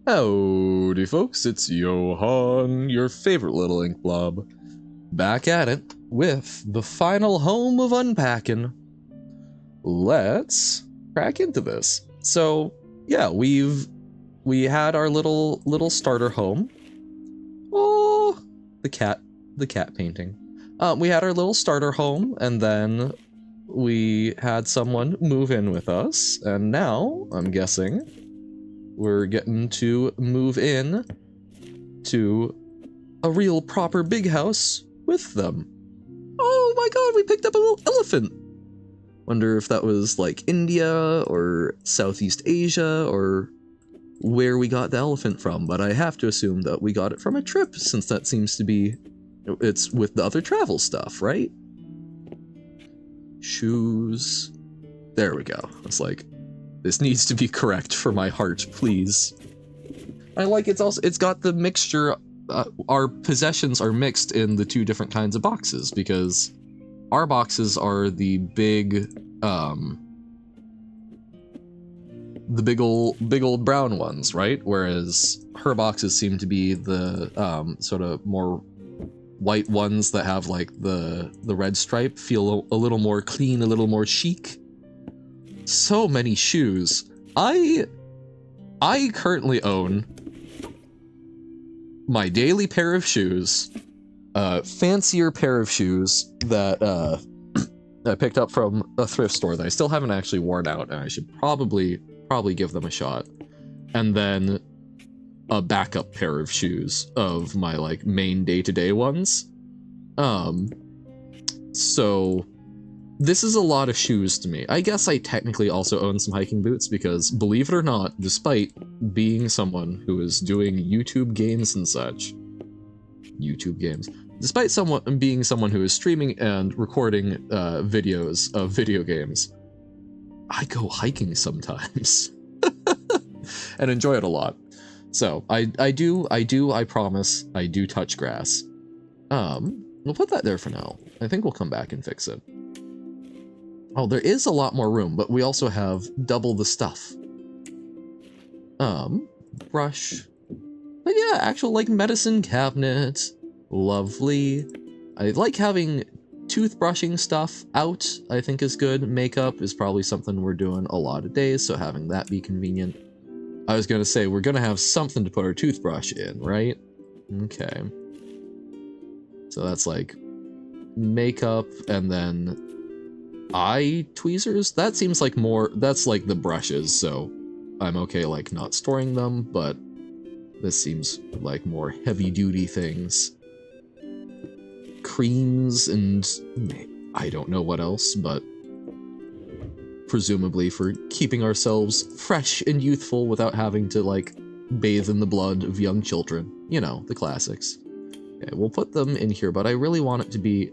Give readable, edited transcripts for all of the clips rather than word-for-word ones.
Howdy folks, it's Johan, your favorite little ink blob, back at it with the final home of Unpacking. Let's crack into this. So yeah, we had our little starter home. Oh, the cat painting. We had our little starter home, and then we had someone move in with us, and now I'm guessing we're getting to move in to a real proper big house with them. Oh my god, we picked up a little elephant! Wonder if that was like India or Southeast Asia or where we got the elephant from, but I have to assume that we got it from a trip, since that seems to be, it's with the other travel stuff, right? Shoes. There we go. It's like, this needs to be correct for my heart, please. I like it's got the mixture, our possessions are mixed in the two different kinds of boxes, because our boxes are the big old brown ones, right? Whereas her boxes seem to be the sort of more white ones that have like the red stripe, feel a little more clean, a little more chic. So many shoes. I currently own my daily pair of shoes, fancier pair of shoes that I picked up from a thrift store that I still haven't actually worn out, and I should probably give them a shot. And then a backup pair of shoes of my like main day-to-day ones. So this is a lot of shoes to me. I guess I technically also own some hiking boots because, believe it or not, despite being someone who is doing YouTube games and such, despite being someone who is streaming and recording videos of video games, I go hiking sometimes and enjoy it a lot. So I promise, I do touch grass. We'll put that there for now. I think we'll come back and fix it. Oh, there is a lot more room, but we also have double the stuff. Brush. But yeah, actual like medicine cabinet. Lovely. I like having toothbrushing stuff out, I think is good. Makeup is probably something we're doing a lot of days, so having that be convenient. I was gonna say, we're gonna have something to put our toothbrush in, right? Okay. So that's like makeup, and then eye tweezers. That seems like more, that's like the brushes, so I'm okay like not storing them, but this seems like more heavy duty things. Creams and I don't know what else, but presumably for keeping ourselves fresh and youthful without having to like bathe in the blood of young children. You know, the classics. Okay, we'll put them in here, but I really want it to be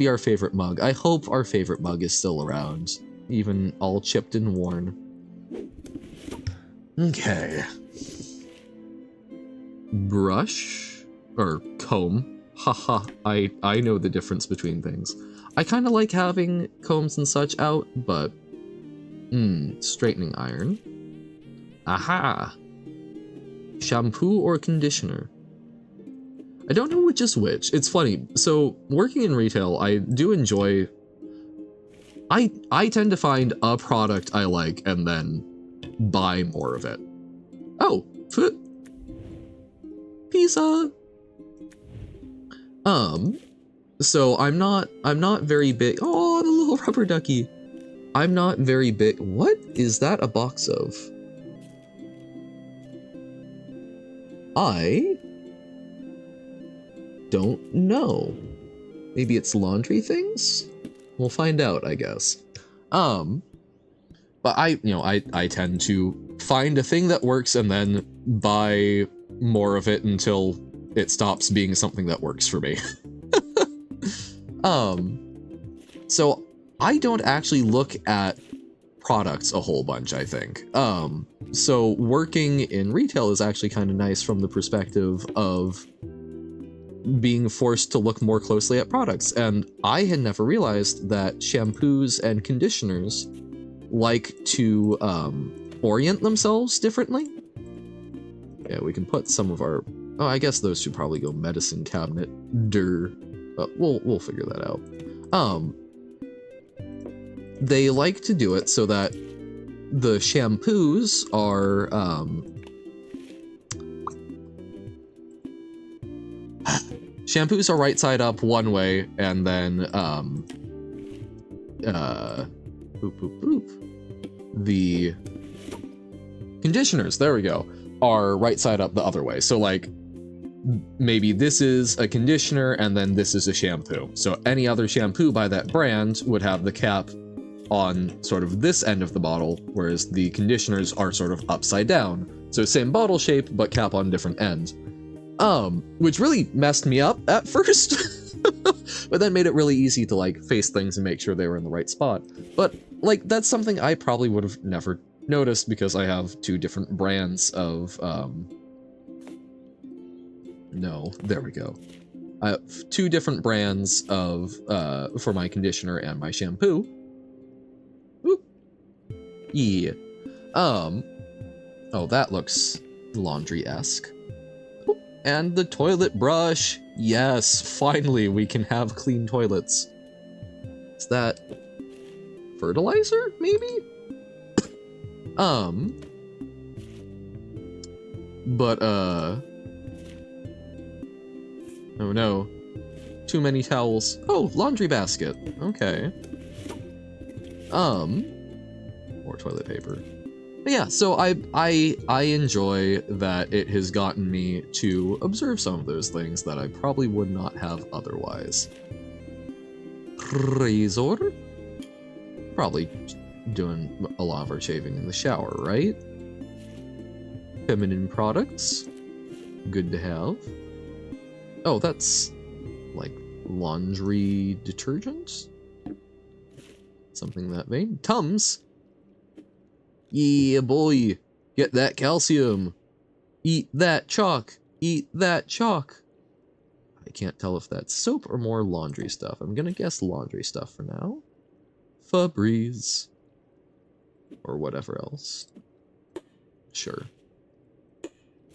our favorite mug. I hope our favorite mug is still around, even all chipped and worn. Okay. Brush or comb. Haha, I know the difference between things. I kind of like having combs and such out, but straightening iron. Aha. Shampoo or conditioner. I don't know which is which. It's funny. So, working in retail, I do enjoy... I tend to find a product I like and then buy more of it. Oh, pizza! So I'm not very big... Oh, the little rubber ducky! I'm not very big... What is that a box of? I don't know. Maybe it's laundry things? We'll find out, I guess. But I tend to find a thing that works and then buy more of it until it stops being something that works for me. So I don't actually look at products a whole bunch, I think. So working in retail is actually kind of nice from the perspective of being forced to look more closely at products, and I had never realized that shampoos and conditioners like to orient themselves differently. Yeah, we can put some of our... Oh, I guess those should probably go medicine cabinet. But we'll figure that out. They like to do it so that the shampoos are, shampoos are right side up one way, and then, the conditioners, there we go, are right side up the other way. So like, maybe this is a conditioner and then this is a shampoo. So any other shampoo by that brand would have the cap on sort of this end of the bottle, whereas the conditioners are sort of upside down. So same bottle shape, but cap on different end. Which really messed me up at first, but then made it really easy to like face things and make sure they were in the right spot. But like, that's something I probably would have never noticed because I have two different brands of, no, there we go. I have two different brands of, for my conditioner and my shampoo. Oop. Yeah. Oh, that looks laundry-esque. And the toilet brush. Yes, finally we can have clean toilets. Is that fertilizer, maybe? But, oh no. Too many towels. Oh, laundry basket. Okay. More toilet paper. But yeah, so I enjoy that it has gotten me to observe some of those things that I probably would not have otherwise. Razor? Probably doing a lot of our shaving in the shower, right? Feminine products. Good to have. Oh, that's like laundry detergent? Something that vein. Tums! Yeah, boy! Get that calcium! Eat that chalk! Eat that chalk! I can't tell if that's soap or more laundry stuff. I'm gonna guess laundry stuff for now. Febreze. Or whatever else. Sure.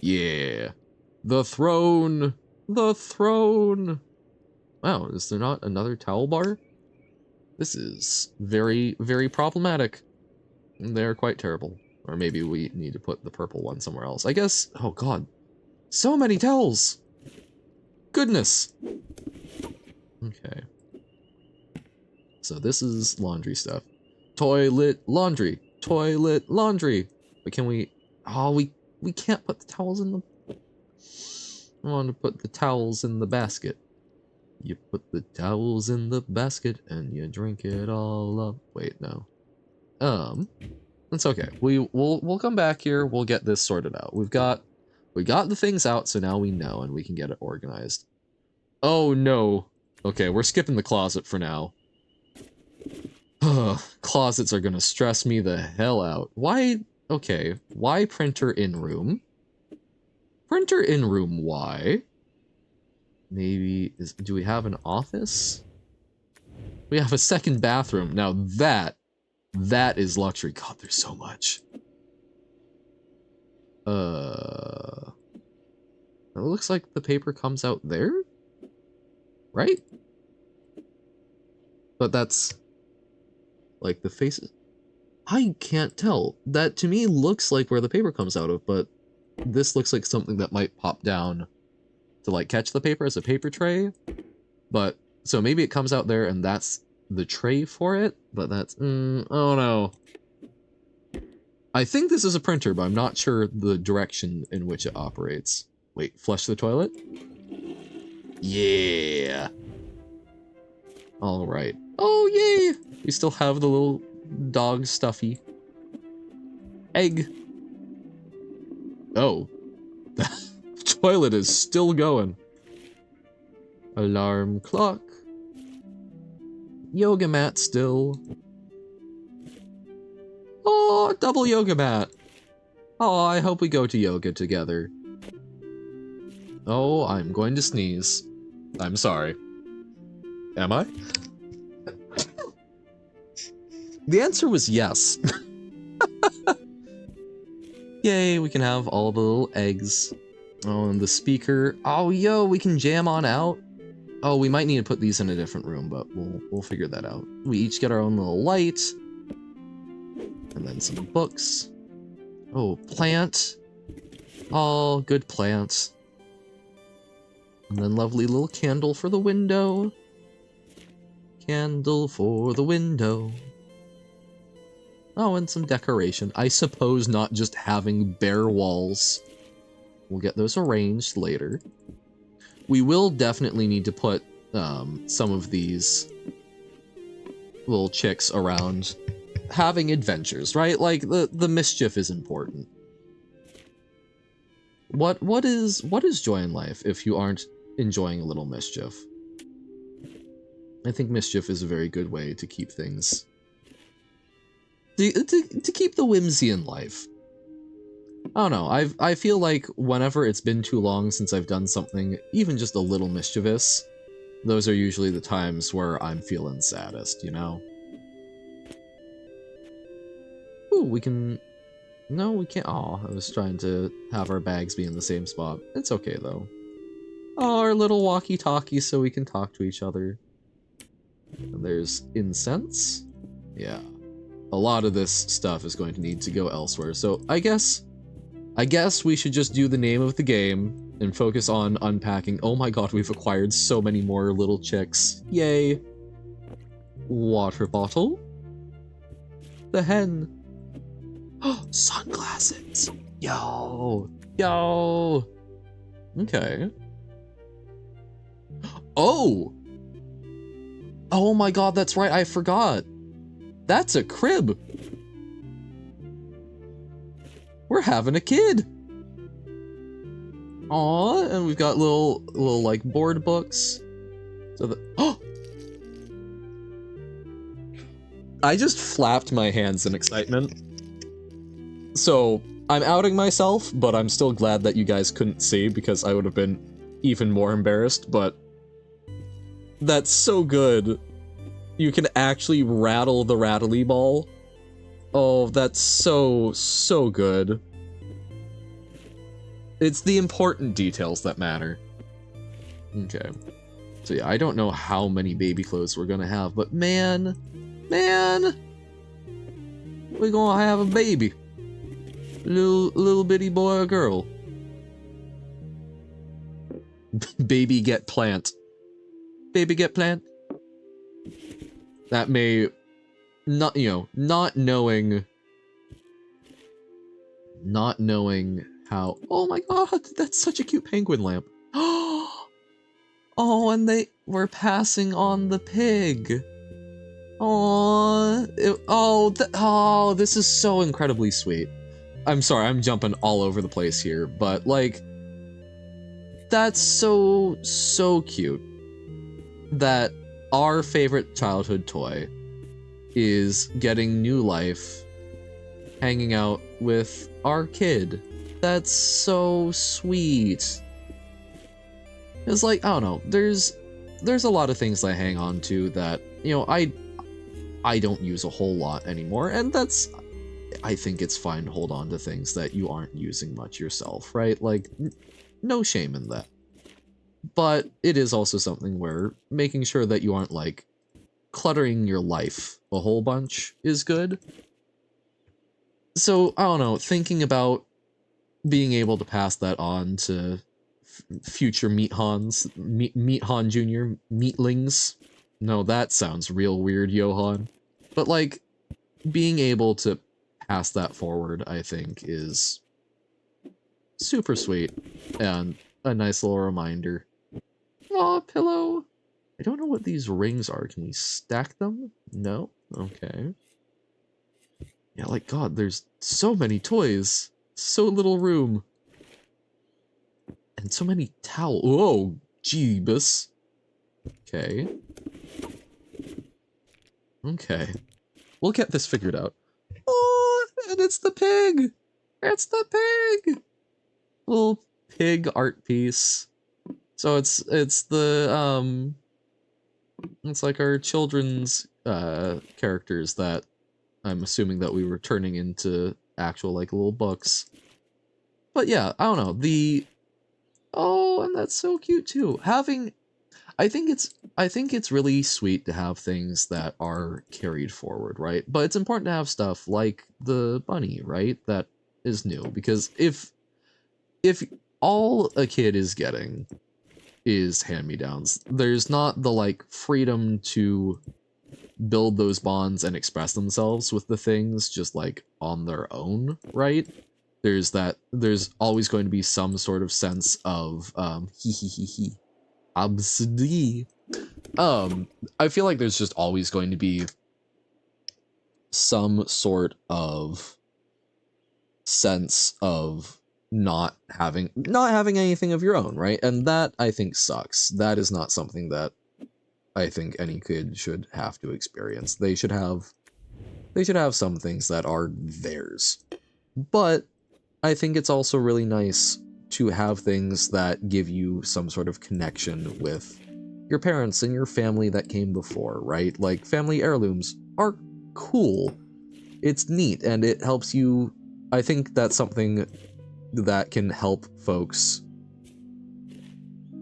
Yeah. The throne! The throne! Wow, is there not another towel bar? This is very, very problematic. They're quite terrible. Or maybe we need to put the purple one somewhere else. I guess, oh god. So many towels! Goodness! Okay. So this is laundry stuff. Toilet laundry. Toilet laundry. But can we, oh, we can't put the towels in the, I want to put the towels in the basket. You put the towels in the basket and you drink it all up. Wait, no. It's okay. We'll come back here. We'll get this sorted out. We got the things out, so now we know and we can get it organized. Oh no. Okay, we're skipping the closet for now. Closets are gonna stress me the hell out. Why? Okay. Why printer in room? Printer in room. Why? Maybe do we have an office? We have a second bathroom. Now that is luxury. God, there's so much. It looks like the paper comes out there, right? But that's like the faces. I can't tell. That to me looks like where the paper comes out of, but this looks like something that might pop down to like catch the paper as a paper tray. But so maybe it comes out there and that's the tray for it, but that's, oh no. I think this is a printer, but I'm not sure the direction in which it operates. Wait, flush the toilet? Yeah. All right. Oh, yay! We still have the little dog stuffy. Egg. Oh. The toilet is still going. Alarm clock. Yoga mat still. Oh, double yoga mat. Oh, I hope we go to yoga together. Oh, I'm going to sneeze. I'm sorry. Am I? The answer was yes. Yay, we can have all the little eggs. Oh, and the speaker. Oh, yo, we can jam on out. Oh, we might need to put these in a different room, but we'll figure that out. We each get our own little light. And then some books. Oh, plant. Oh, good plant. And then lovely little candle for the window. Candle for the window. Oh, and some decoration. I suppose not just having bare walls. We'll get those arranged later. We will definitely need to put some of these little chicks around having adventures, right? Like the mischief is important. What is joy in life if you aren't enjoying a little mischief? I think mischief is a very good way to keep things to keep the whimsy in life. I don't know. I feel like whenever it's been too long since I've done something even just a little mischievous, those are usually the times where I'm feeling saddest, you know? Ooh, we can... No, we can't. Aw, I was trying to have our bags be in the same spot. It's okay, though. Oh, our little walkie-talkie so we can talk to each other. And there's incense. Yeah. A lot of this stuff is going to need to go elsewhere, so I guess we should just do the name of the game and focus on unpacking. Oh my god, we've acquired so many more little chicks. Yay. Water bottle. The hen. Oh, sunglasses. Yo. Yo. Okay. Oh. Oh my god, that's right. I forgot. That's a crib. We're having a kid. Aw, and we've got little like board books. So the oh, I just flapped my hands in excitement. So I'm outing myself, but I'm still glad that you guys couldn't see because I would have been even more embarrassed. But that's so good. You can actually rattle the rattly ball. Oh, that's so good. It's the important details that matter. Okay. So yeah, I don't know how many baby clothes we're gonna have, but man, we're gonna have a baby. Little bitty boy or girl. Baby get plant. Baby get plant. That may not, you know, not knowing how, oh my god, that's such a cute penguin lamp. Oh, and they were passing on the pig. Oh, this is so incredibly sweet. I'm sorry, I'm jumping all over the place here, but like, that's so cute that our favorite childhood toy is getting new life, hanging out with our kid. That's so sweet. It's like, I don't know, there's a lot of things I hang on to that, you know, I don't use a whole lot anymore, and I think it's fine to hold on to things that you aren't using much yourself, right? Like, no shame in that. But it is also something where making sure that you aren't, like, cluttering your life a whole bunch is good. So, I don't know, thinking about being able to pass that on to future Meathans, Meathan Jr., Meatlings. No, that sounds real weird, Johan. But, like, being able to pass that forward, I think, is super sweet and a nice little reminder. Aw, pillow. I don't know what these rings are. Can we stack them? No? Okay. Yeah, like, God, there's so many toys. So little room. And so many towels. Whoa, jeebus. Okay. Okay. We'll get this figured out. Oh, and it's the pig! It's the pig! Little pig art piece. So it's the, it's like our children's, characters that I'm assuming that we were turning into actual, like, little books. But yeah, I don't know. Oh, and that's so cute too. I think it's really sweet to have things that are carried forward, right? But it's important to have stuff like the bunny, right? That is new, because if all a kid is getting is hand-me-downs, there's not the like freedom to build those bonds and express themselves with the things just like on their own, right? There's always going to be some sort of sense of he he absd. I feel like there's just always going to be some sort of sense of not having anything of your own, right? And that I think sucks. That is not something that I think any kid should have to experience. They should have some things that are theirs. But I think it's also really nice to have things that give you some sort of connection with your parents and your family that came before, right? Like family heirlooms are cool. It's neat and it helps you. I think that's something that can help folks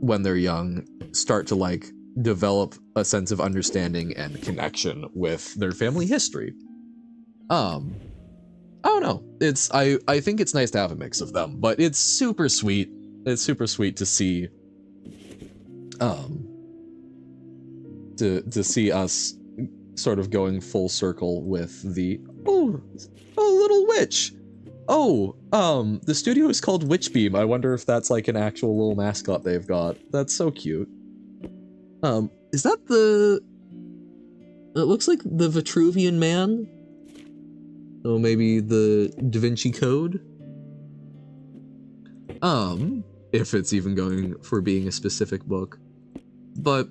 when they're young start to like develop a sense of understanding and connection with their family history. I don't know. I think it's nice to have a mix of them, but it's super sweet. It's super sweet to see um to see us sort of going full circle with the little witch. Oh, the studio is called Witchbeam. I wonder if that's like an actual little mascot they've got. That's so cute. Is that the it looks like the Vitruvian Man? Oh, maybe the Da Vinci Code? If it's even going for being a specific book. But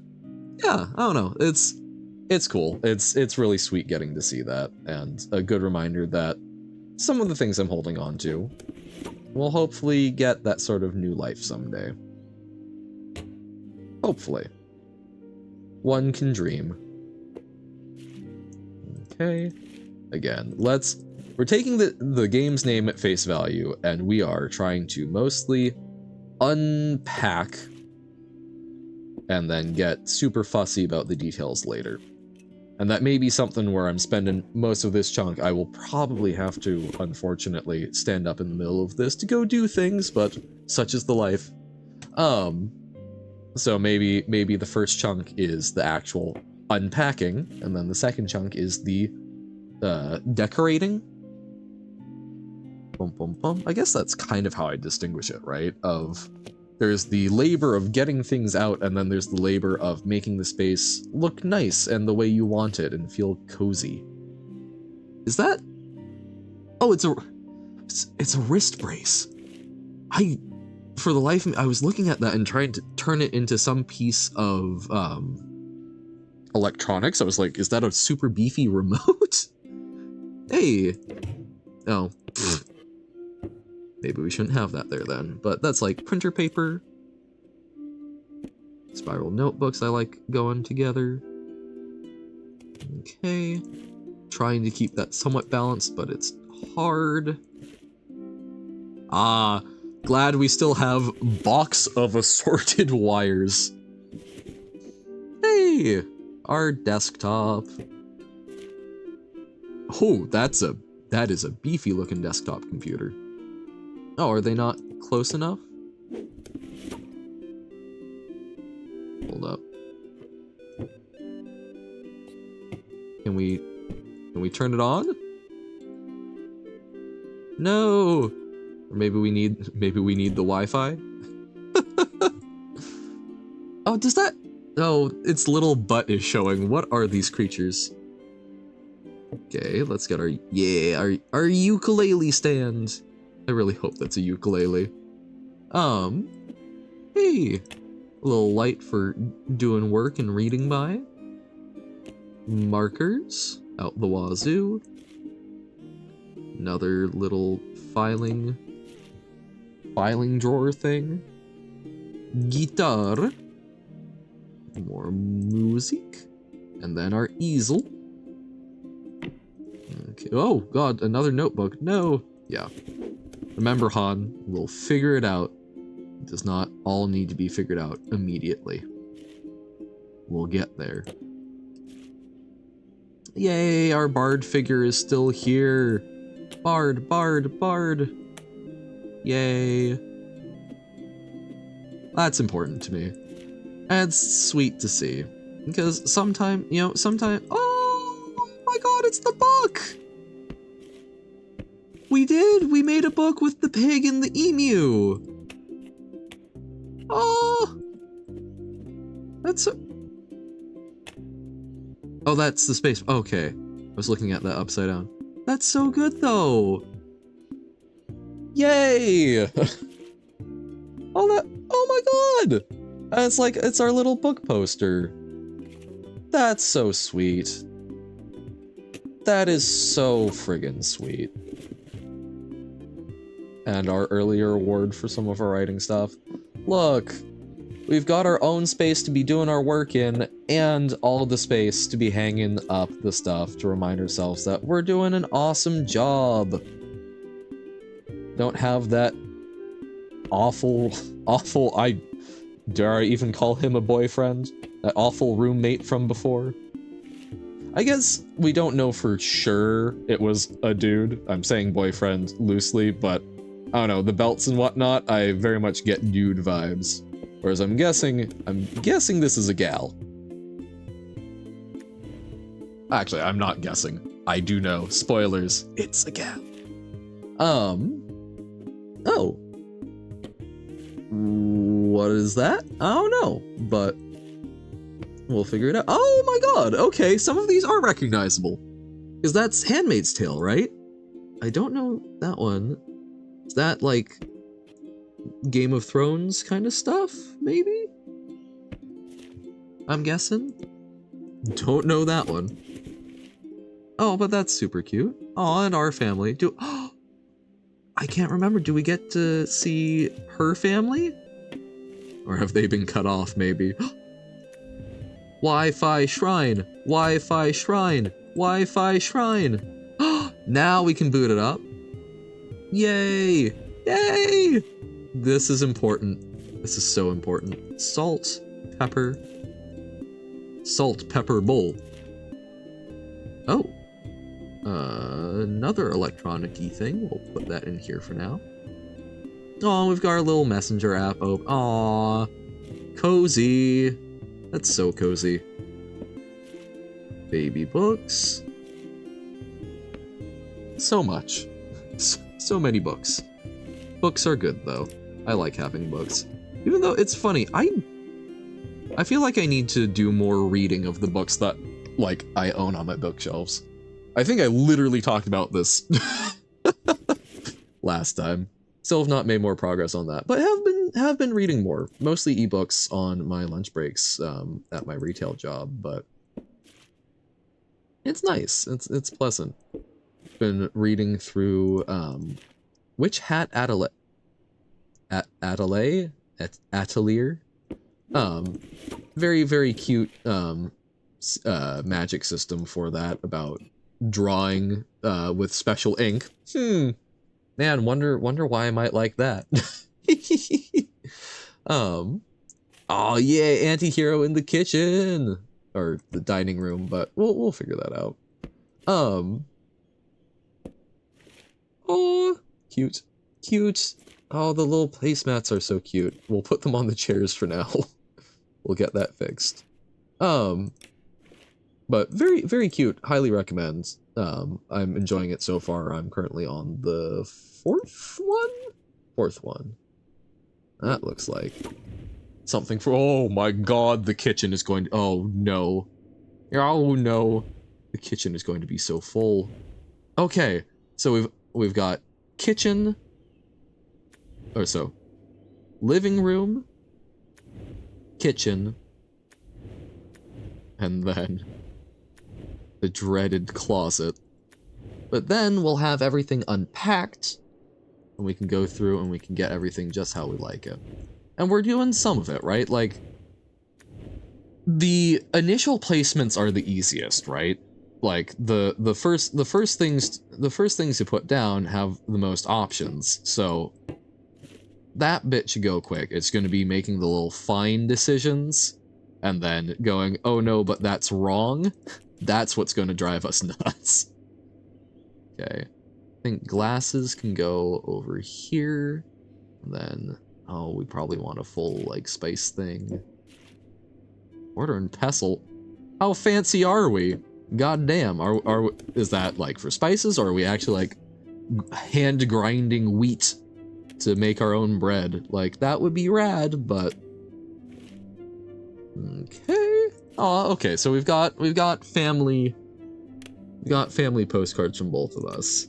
yeah, I don't know. It's cool. It's really sweet getting to see that, and a good reminder that some of the things I'm holding on to will hopefully get that sort of new life someday. Hopefully. One can dream. Okay. Again, we're taking the game's name at face value, and we are trying to mostly unpack and then get super fussy about the details later. And that may be something where I'm spending most of this chunk. I will probably have to, unfortunately, stand up in the middle of this to go do things, but such is the life. So maybe the first chunk is the actual unpacking, and then the second chunk is the decorating. Bum, bum, bum. I guess that's kind of how I distinguish it, right? There's the labor of getting things out, and then there's the labor of making the space look nice and the way you want it and feel cozy. Is that? Oh, it's a wrist brace. For the life of me, I was looking at that and trying to turn it into some piece of electronics. I was like, is that a super beefy remote? Hey. Oh. Maybe we shouldn't have that there then. But that's like printer paper. Spiral notebooks I like going together. Okay. Trying to keep that somewhat balanced, but it's hard. Ah, glad we still have box of assorted wires. Hey, our desktop. Oh, that is a beefy looking desktop computer. Oh, are they not close enough? Hold up. Can we turn it on? No. Or maybe we need the Wi-Fi. Oh, does that? Oh, its little butt is showing. What are these creatures? Okay, let's get our ukulele stand. I really hope that's a ukulele. Hey, a little light for doing work and reading by. Markers out the wazoo. Another little filing drawer thing. Guitar. More music. And then our easel. Okay. Oh god, another notebook. No. Yeah. Remember, Han, we'll figure it out. It does not all need to be figured out immediately. We'll get there. Yay, our bard figure is still here. Bard, bard, bard. Yay. That's important to me. And it's sweet to see. Because sometimes, oh my god, it's the book! We made a book with the pig and the emu. Oh! Oh, that's the space. Okay. I was looking at that upside down. That's so good, though. Yay! Oh my god! It's our little book poster. That's so sweet. That is so friggin' sweet. And our earlier award for some of our writing stuff. Look, we've got our own space to be doing our work in, and all the space to be hanging up the stuff to remind ourselves that we're doing an awesome job. Don't have that awful, dare I even call him a boyfriend? That awful roommate from before? I guess we don't know for sure it was a dude. I'm saying boyfriend loosely, but I don't know, the belts and whatnot, I very much get dude vibes. Whereas I'm guessing this is a gal. Actually, I'm not guessing. I do know. Spoilers. It's a gal. Oh. What is that? I don't know, but we'll figure it out. Oh my god, okay, some of these are recognizable. Because that's Handmaid's Tale, right? I don't know that one. Is that like Game of Thrones kind of stuff, maybe? I'm guessing. Don't know that one. Oh, but that's super cute. Oh, and our family. I can't remember. Do we get to see her family? Or have they been cut off, maybe? Wi-Fi shrine! Wi-Fi shrine! Wi-Fi shrine! Now we can boot it up. Yay! Yay! This is important. This is so important. Salt, pepper bowl. Oh. Another electronic-y thing. We'll put that in here for now. Oh, we've got our little messenger app open. Aw. Cozy. That's so cozy. Baby books. So much. So many books. Books are good, though. I like having books. Even though it's funny, I feel like I need to do more reading of the books that, like, I own on my bookshelves. I think I literally talked about this last time. Still have not made more progress on that, but have been reading more. Mostly ebooks on my lunch breaks at my retail job, but it's nice. It's pleasant. Been reading through Witch Hat Atelier. Very, very cute magic system for that, about drawing with special ink. Man, wonder why I might like that. Oh yeah, anti-hero in the kitchen or the dining room, but we'll figure that out. Oh, cute. Oh, the little placemats are so cute. We'll put them on the chairs for now. We'll get that fixed. But very, very cute. Highly recommend. I'm enjoying it so far. I'm currently on the fourth one. That looks like something for, oh my god, the kitchen is going to, oh no. The kitchen is going to be so full. Okay, so we've got kitchen, or so, living room, kitchen, and then the dreaded closet. But then we'll have everything unpacked, and we can go through and we can get everything just how we like it. And we're doing some of it, right? Like, the initial placements are the easiest, right? like the first things to put down have the most options. So that bit should go quick. It's going to be making the little fine decisions and then going, oh no, but that's wrong. That's what's going to drive us nuts. Okay. I think glasses can go over here. And then, oh, we probably want a full, like, spice thing. Mortar and pestle. How fancy are we? God damn. Is that, like, for spices, or are we actually, like, hand grinding wheat to make our own bread? Like, that would be rad, but... Okay. Oh, okay, so we've got family... We got family postcards from both of us.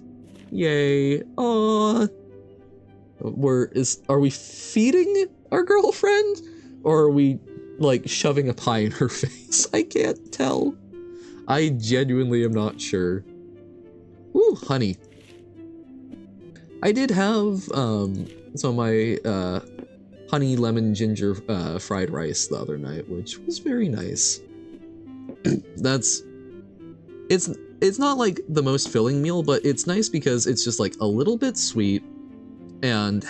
Yay. Aww. Are we feeding our girlfriend? Or are we, like, shoving a pie in her face? I can't tell. I genuinely am not sure. Ooh, honey. I did have, some of my, honey lemon ginger, fried rice the other night, which was very nice. It's not, like, the most filling meal, but it's nice because it's just, like, a little bit sweet, and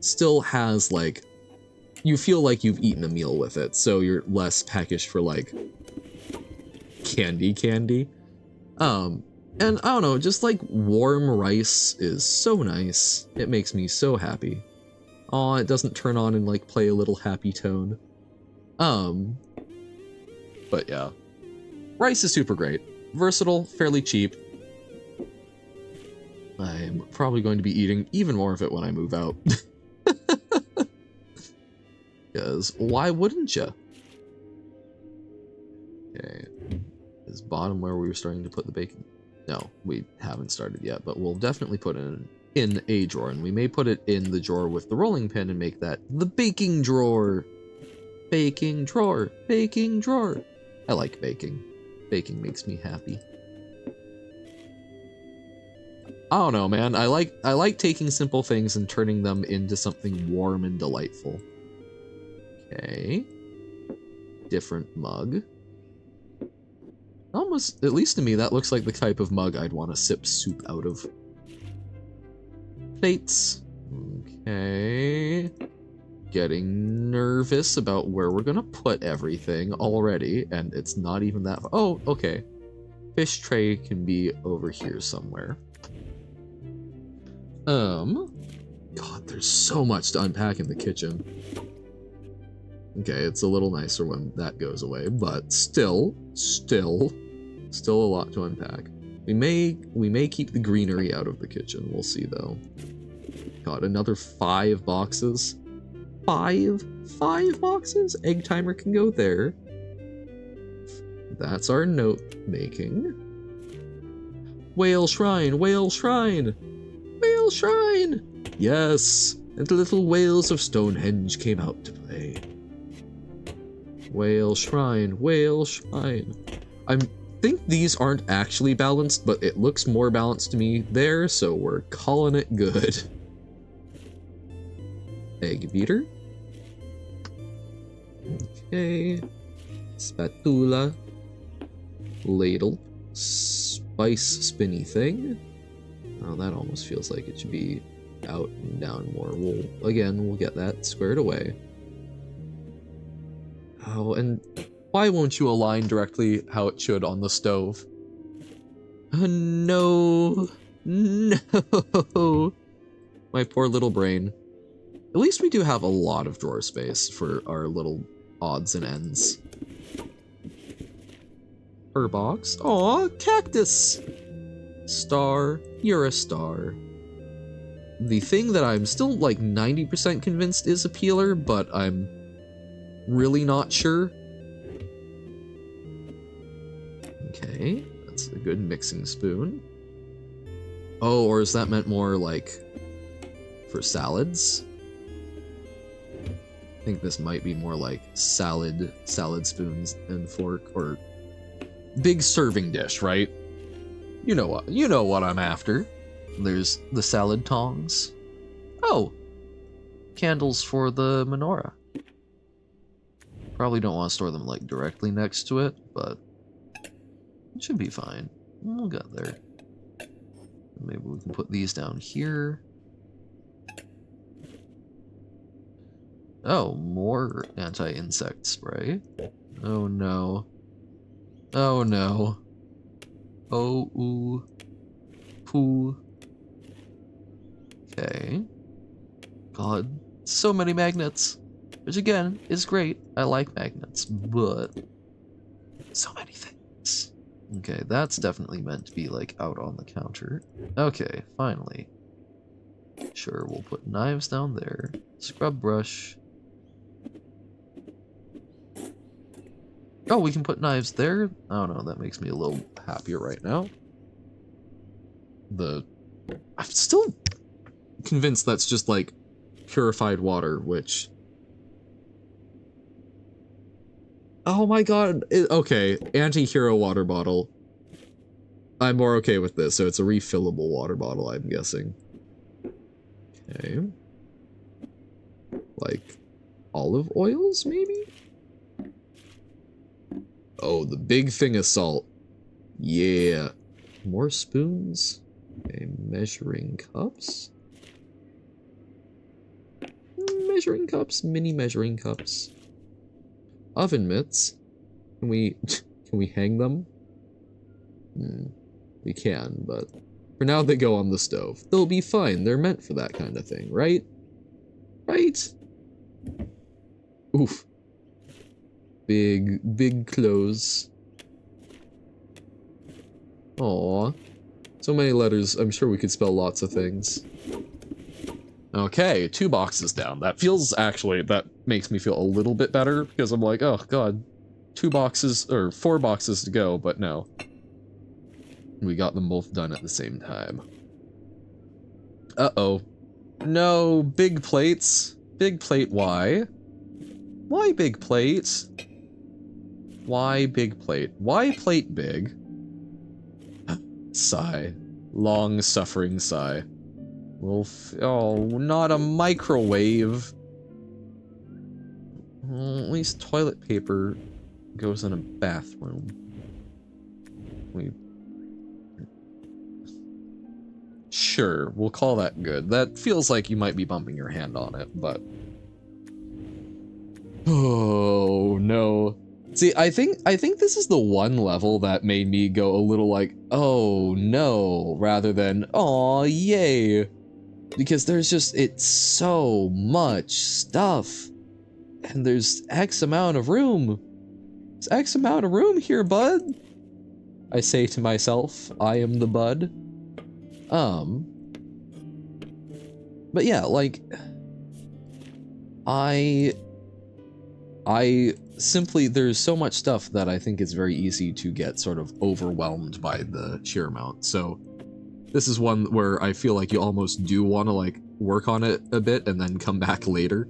still has, like, you feel like you've eaten a meal with it, so you're less peckish for, like, candy. And I don't know, just like warm rice is so nice. It makes me so happy. Aw, it doesn't turn on and, like, play a little happy tone. But yeah. Rice is super great. Versatile, fairly cheap. I'm probably going to be eating even more of it when I move out. Because why wouldn't you? Okay. Is bottom where we were starting to put the bacon? No, we haven't started yet, but we'll definitely put it in a drawer, and we may put it in the drawer with the rolling pin and make that the baking drawer. Baking drawer. Baking drawer. I like baking. Baking makes me happy. I don't know, man. I like taking simple things and turning them into something warm and delightful. Okay. Different mug. Almost, at least to me, that looks like the type of mug I'd want to sip soup out of. Plates. Okay. Getting nervous about where we're gonna put everything already, and it's not even that far. Oh, okay. Fish tray can be over here somewhere. God, there's so much to unpack in the kitchen. Okay, it's a little nicer when that goes away, but still a lot to unpack. We may keep the greenery out of the kitchen. We'll see though. God, another 5 boxes. 5 boxes? Egg timer can go there. That's our note making. Whale shrine, whale shrine, whale shrine. Yes, and the little whales of Stonehenge came out to play. Whale shrine, whale shrine. I think these aren't actually balanced, but it looks more balanced to me there, so we're calling it good. Egg beater. Okay. Spatula. Ladle. Spice spinny thing. Oh, that almost feels like it should be out and down more. We'll get that squared away. Oh, and why won't you align directly how it should on the stove? No. No. My poor little brain. At least we do have a lot of drawer space for our little odds and ends. Per box. Aw, cactus! Star, you're a star. The thing that I'm still like 90% convinced is a peeler, but I'm really not sure. Okay, that's a good mixing spoon. Oh, or is that meant more like for salads? I think this might be more like salad spoons and fork, or big serving dish, right? You know what I'm after. There's the salad tongs. Oh, candles for the menorah. Probably don't want to store them like directly next to it, but It should be fine. We'll get there. Maybe we can put these down here. Oh, more anti-insect spray. Oh no. Oh no. Oh, ooh. Poo. Okay. God, so many magnets. Which again, is great. I like magnets, but so many things. Okay, that's definitely meant to be like out on the counter. Okay, finally. Sure, we'll put knives down there. Scrub brush. Oh, we can put knives there? I don't know, that makes me a little happier right now. I'm still convinced that's just like purified water, which... Oh my god, okay, anti-hero water bottle. I'm more okay with this, so it's a refillable water bottle, I'm guessing. Okay. Like, olive oils, maybe? Oh, the big thing of salt. Yeah. More spoons? Okay, measuring cups? Measuring cups, mini measuring cups. Oven mitts. Can we hang them? We can, but for now they go on the stove. They'll be fine. They're meant for that kind of thing, right? Right? Oof. Big clothes. Aww. So many letters. I'm sure we could spell lots of things. Okay, 2 boxes down. That makes me feel a little bit better, because I'm like, oh god, 4 boxes to go, but no. We got them both done at the same time. Uh-oh. No, big plates. Big plate, why? Why big plate? Why big plate? Why plate big? Sigh. Long-suffering sigh. Oh, not a microwave. Well, at least toilet paper goes in a bathroom. Sure, we'll call that good. That feels like you might be bumping your hand on it, but... Oh, no. See, I think this is the one level that made me go a little like, oh no, rather than, aw, yay. Because it's so much stuff. And there's X amount of room. There's X amount of room here, bud. I say to myself, I am the bud. But yeah, like, I simply, there's so much stuff that I think it's very easy to get sort of overwhelmed by the sheer amount. So this is one where I feel like you almost do want to like work on it a bit and then come back later,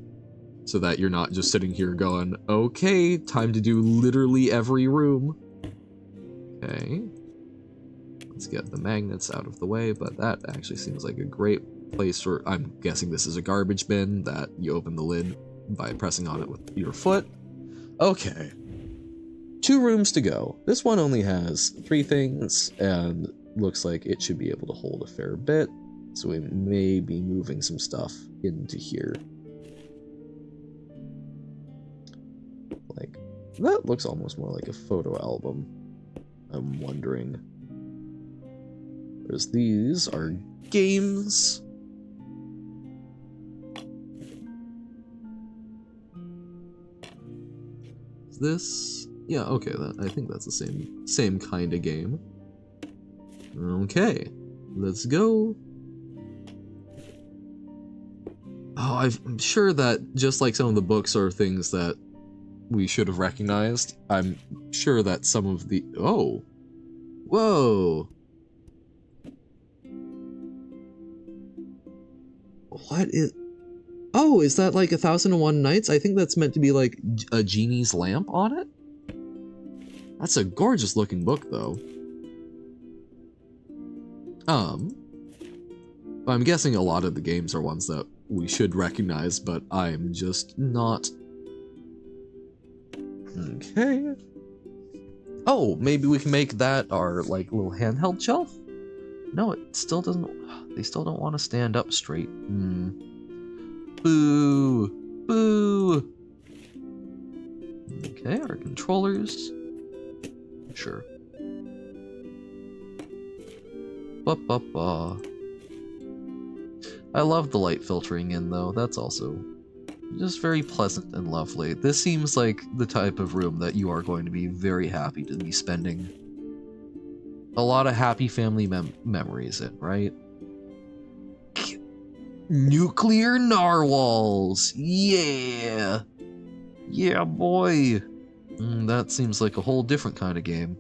so that you're not just sitting here going, okay, time to do literally every room. Okay. Let's get the magnets out of the way, but that actually seems like a great place for, I'm guessing this is a garbage bin that you open the lid by pressing on it with your foot. Okay. 2 rooms to go. This one only has 3 things, and looks like it should be able to hold a fair bit, so we may be moving some stuff into here. Like, that looks almost more like a photo album. I'm wondering. Whereas these are games. Is this? Yeah, okay, I think that's the same kind of game. Okay, let's go. Oh, I'm sure that just like some of the books are things that we should have recognized, I'm sure that some of the... Oh! Whoa! What is... Oh, is that like 1001 Nights? I think that's meant to be like a genie's lamp on it? That's a gorgeous looking book, though. I'm guessing a lot of the games are ones that we should recognize, but I'm just not. Okay. Oh, maybe we can make that our like little handheld shelf? No, it still doesn't. They still don't want to stand up straight. Boo! Boo! Okay, our controllers. Sure. Ba ba ba. I love the light filtering in though. That's also just very pleasant and lovely. This seems like the type of room that you are going to be very happy to be spending a lot of happy family memories in, right? Nuclear narwhals! Yeah! Yeah, boy! That seems like a whole different kind of game.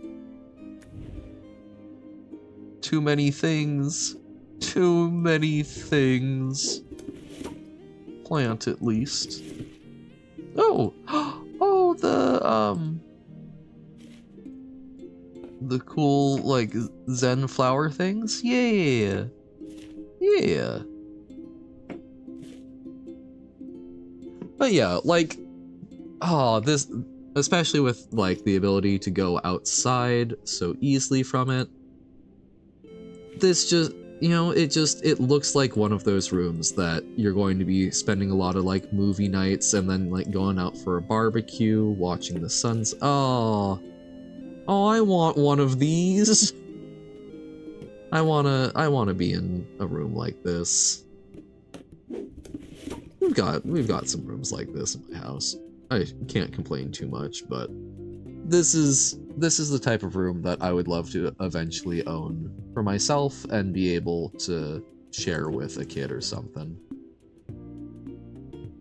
Too many things. Too many things. Plant, at least. Oh! Oh, the cool, like, Zen flower things? Yeah! Yeah! But yeah, like, this, especially with, like, the ability to go outside so easily from it, this just, you know, it looks like one of those rooms that you're going to be spending a lot of, like, movie nights and then, like, going out for a barbecue, watching the suns. Oh, I want one of these. I wanna be in a room like this. We've got some rooms like this in my house. I can't complain too much, but this is the type of room that I would love to eventually own for myself and be able to share with a kid or something.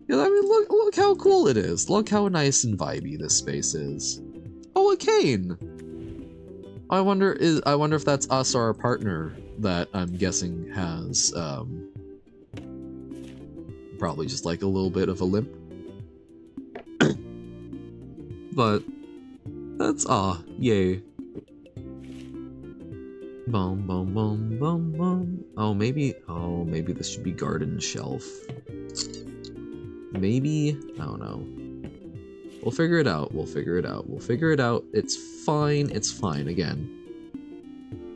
Yeah, I mean, look how cool it is. Look how nice and vibey this space is. Oh, a cane. I wonder if that's us or our partner that I'm guessing has probably just like a little bit of a limp. But that's yay. Boom, boom, boom, boom, boom. Oh, maybe this should be garden shelf. Maybe, I don't know. We'll figure it out. We'll figure it out. We'll figure it out. It's fine. It's fine. Again,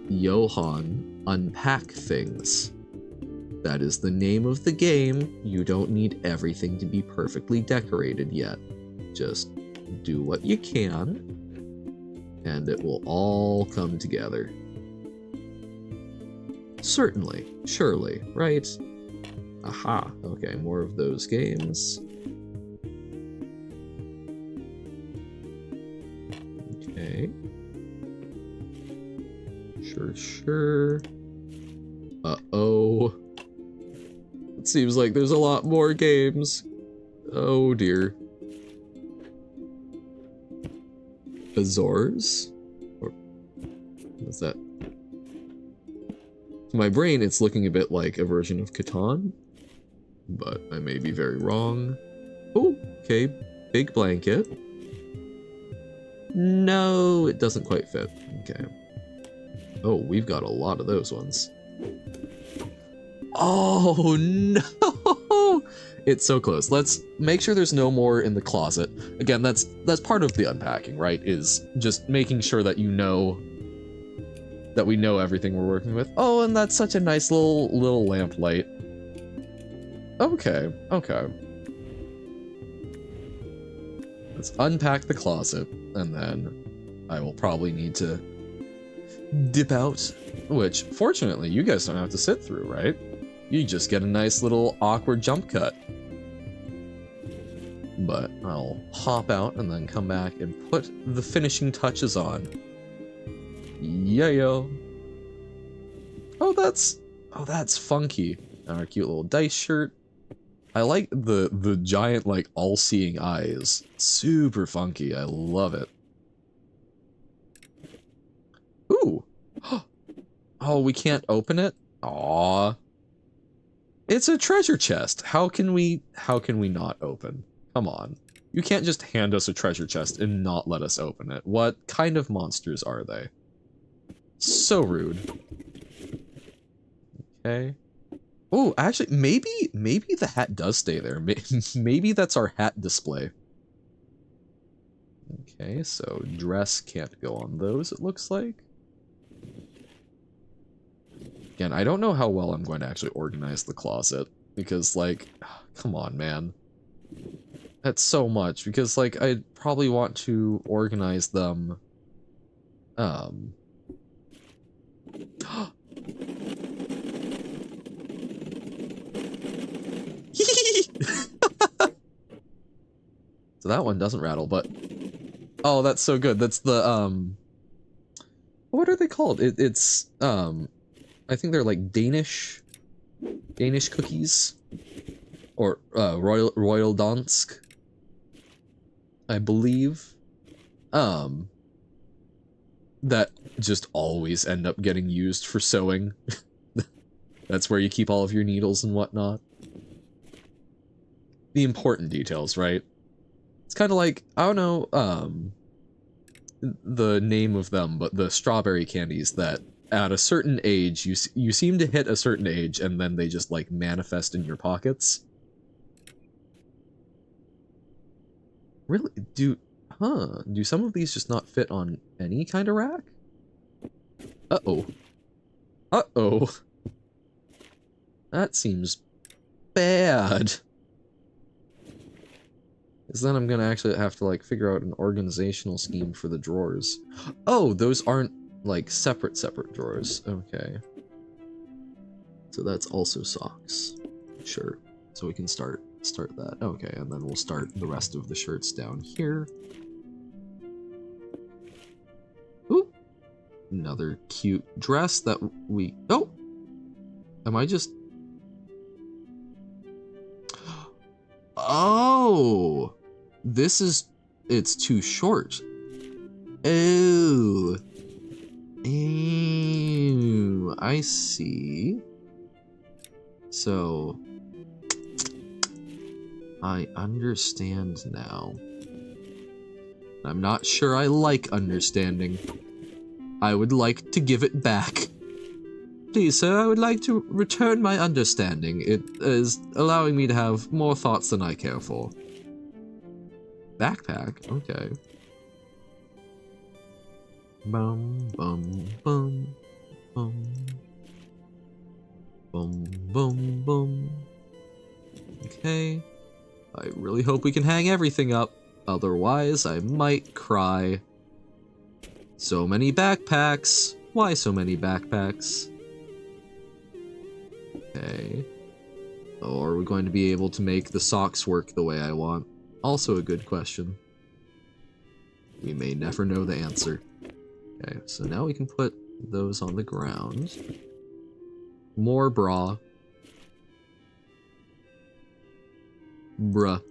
Johan, unpack things. That is the name of the game. You don't need everything to be perfectly decorated yet. Just do what you can, and it will all come together. Certainly, surely, right? Aha, okay, more of those games. Okay. Sure. Uh-oh. It seems like there's a lot more games. Oh dear. Azores? Or what's that? To my brain, it's looking a bit like a version of Catan, but I may be very wrong. Oh, okay, big blanket. No, it doesn't quite fit. Okay. Oh, we've got a lot of those ones. Oh no! It's so close. Let's make sure there's no more in the closet. Again, that's part of the unpacking, right? Is just making sure that you know that we know everything we're working with. Oh, and that's such a nice little lamp light. Okay. Let's unpack the closet, and then I will probably need to dip out, which fortunately you guys don't have to sit through, right? You just get a nice little awkward jump cut. But I'll hop out and then come back and put the finishing touches on. Yo. Oh, that's funky. Our cute little dice shirt. I like the giant, like, all-seeing eyes. Super funky. I love it. Ooh. Oh, we can't open it? Aw. It's a treasure chest. How can we not open? Come on. You can't just hand us a treasure chest and not let us open it. What kind of monsters are they? So rude. Okay. Oh, actually, maybe the hat does stay there. Maybe that's our hat display. Okay, so dress can't go on those, it looks like. Again, I don't know how well I'm going to actually organize the closet, because, like, come on, man. That's so much, because, like, I probably want to organize them, So that one doesn't rattle, but... Oh, that's so good. That's the, what are they called? It's, I think they're like Danish cookies. Or, Royal Dansk. I believe. That just always end up getting used for sewing. That's where you keep all of your needles and whatnot. The important details, right? It's kind of like, I don't know, the name of them, but the strawberry candies that at a certain age, you seem to hit a certain age and then they just like manifest in your pockets. Really? Do some of these just not fit on any kind of rack? Uh-oh. Uh-oh. That seems bad. Because then I'm gonna actually have to, like, figure out an organizational scheme for the drawers. Oh, those aren't, like, separate drawers. Okay. So that's also socks. Sure. So we can start that. Okay, and then we'll start the rest of the shirts down here. Ooh! Another cute dress that we... Oh! Am I just... Oh! This is... It's too short. Oh. Ew. I see. So... I understand now. I'm not sure I like understanding. I would like to give it back. Please, sir, I would like to return my understanding. It is allowing me to have more thoughts than I care for. Backpack? Okay. Bum, bum, bum, bum. Bum, bum, bum. Okay. I really hope we can hang everything up. Otherwise, I might cry. So many backpacks. Why so many backpacks? Okay. Oh, are we going to be able to make the socks work the way I want? Also a good question. We may never know the answer. Okay, so now we can put those on the ground. More bra. Bruh.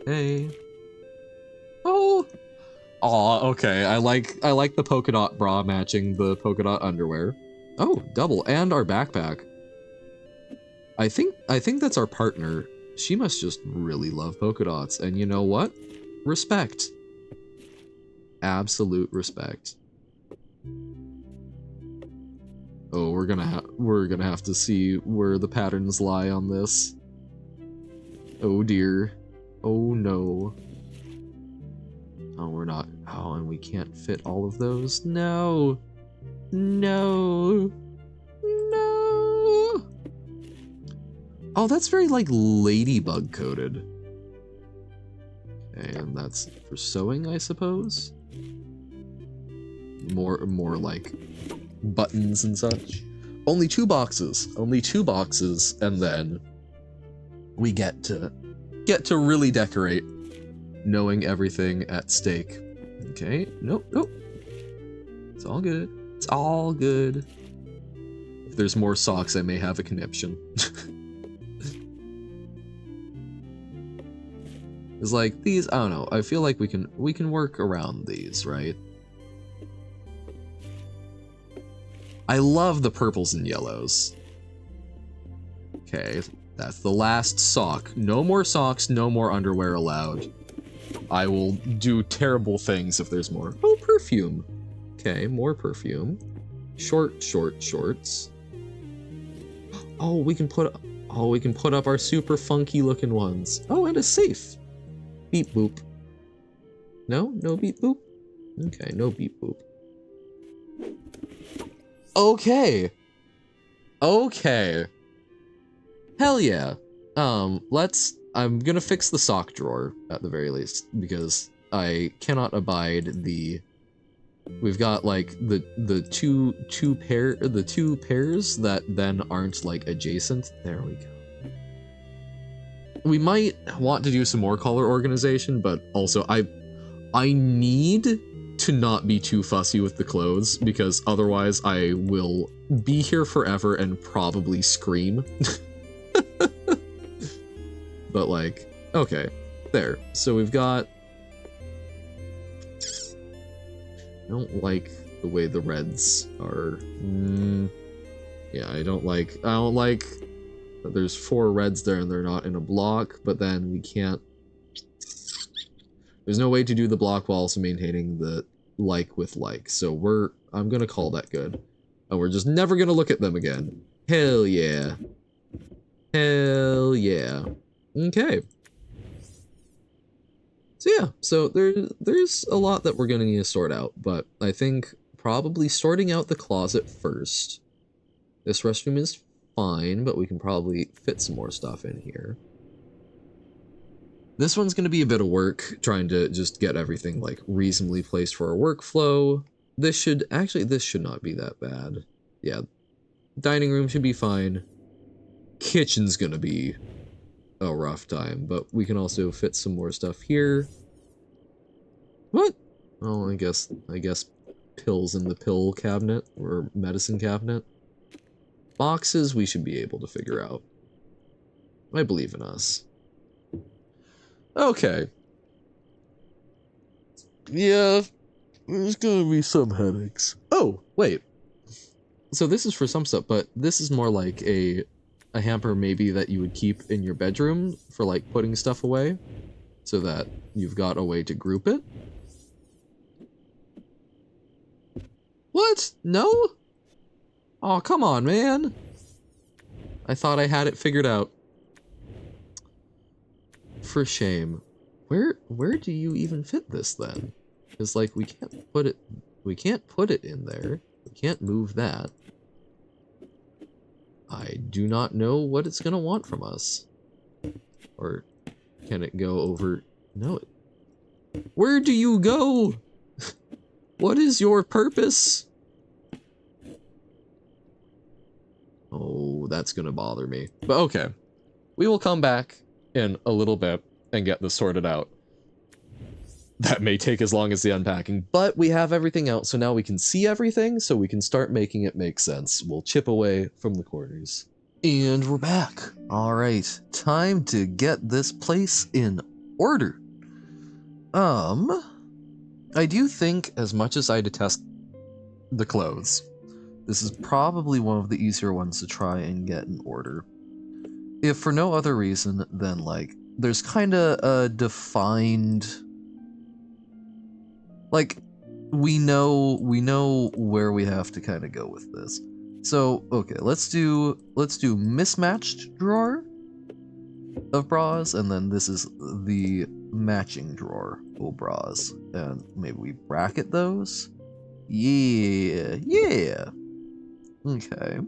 Okay. Oh! Aw, okay. I like the polka dot bra matching the polka dot underwear. Oh, double, and our backpack. I think that's our partner. She must just really love polka dots, and you know what? Respect. Absolute respect. Oh, we're gonna have to see where the patterns lie on this. Oh dear. Oh no. Oh, we're not. Oh, and we can't fit all of those. No. No. No. Oh, that's very, like, ladybug coated. Okay, and that's for sewing, I suppose? More like buttons and such. Only 2 boxes. Only 2 boxes, and then we get to really decorate, knowing everything at stake. Okay, nope. It's all good. It's all good. If there's more socks, I may have a conniption. It's like, these, I don't know, I feel like we can work around these, right? I love the purples and yellows. Okay, that's the last sock. No more socks, no more underwear allowed. I will do terrible things if there's more. Oh, perfume. Okay, more perfume. Shorts. Oh, we can put... Oh, we can put up our super funky looking ones. Oh, and a safe. Beep boop. No? No beep boop? Okay, no beep boop. Okay. Okay. Hell yeah. I'm gonna fix the sock drawer at the very least, because I cannot abide the, we've got like the two pairs that then aren't like adjacent. There we go. We might want to do some more color organization, but also I need to not be too fussy with the clothes, because otherwise I will be here forever and probably scream. But like, okay, there. So we've got, I don't like the way the reds are. Yeah, I don't like that there's 4 reds there and they're not in a block, but then we can't, there's no way to do the block while also maintaining the like with like. So I'm gonna call that good. And we're just never gonna look at them again. Hell yeah. Hell yeah. Okay. So yeah, so there's a lot that we're gonna need to sort out, but I think probably sorting out the closet first. This restroom is fine, but we can probably fit some more stuff in here. This one's gonna be a bit of work, trying to just get everything like reasonably placed for our workflow. This should not be that bad. Yeah, dining room should be fine. Kitchen's gonna be a rough time, but we can also fit some more stuff here. What? Oh, I guess pills in the pill cabinet or medicine cabinet. Boxes we should be able to figure out. I believe in us. Okay. Yeah, there's gonna be some headaches. Oh, wait. So this is for some stuff, but this is more like a hamper maybe that you would keep in your bedroom for like putting stuff away, so that you've got a way to group it. What? No? Oh, come on, man. I thought I had it figured out. For shame. Where do you even fit this then? Because like we can't put it in there. We can't move that. I do not know what it's gonna want from us. Or can it go over? No. Where do you go? What is your purpose? Oh, that's gonna bother me. But okay. We will come back in a little bit and get this sorted out. That may take as long as the unpacking, but we have everything out, so now we can see everything, so we can start making it make sense. We'll chip away from the corners. And we're back. All right, time to get this place in order. I do think, as much as I detest the clothes, this is probably one of the easier ones to try and get in order. If for no other reason than, like, there's kind of a defined, like, we know where we have to kind of go with this. So, okay, let's do mismatched drawer of bras, and then this is the matching drawer of bras, and maybe we bracket those. Yeah. Okay.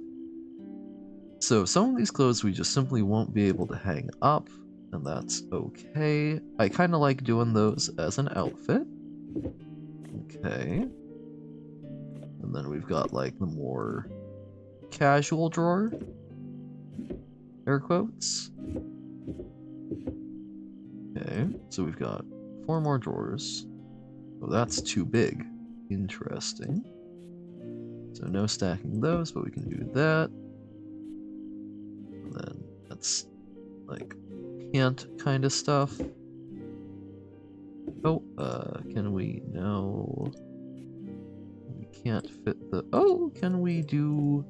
So some of these clothes we just simply won't be able to hang up, and that's okay. I kind of like doing those as an outfit. Okay. And then we've got like the more casual drawer. Air quotes. Okay, so we've got 4 more drawers. Oh, that's too big. Interesting. So no stacking those, but we can do that. And then that's like can't kind of stuff. Oh, can we? No. We can't fit the, oh, can we do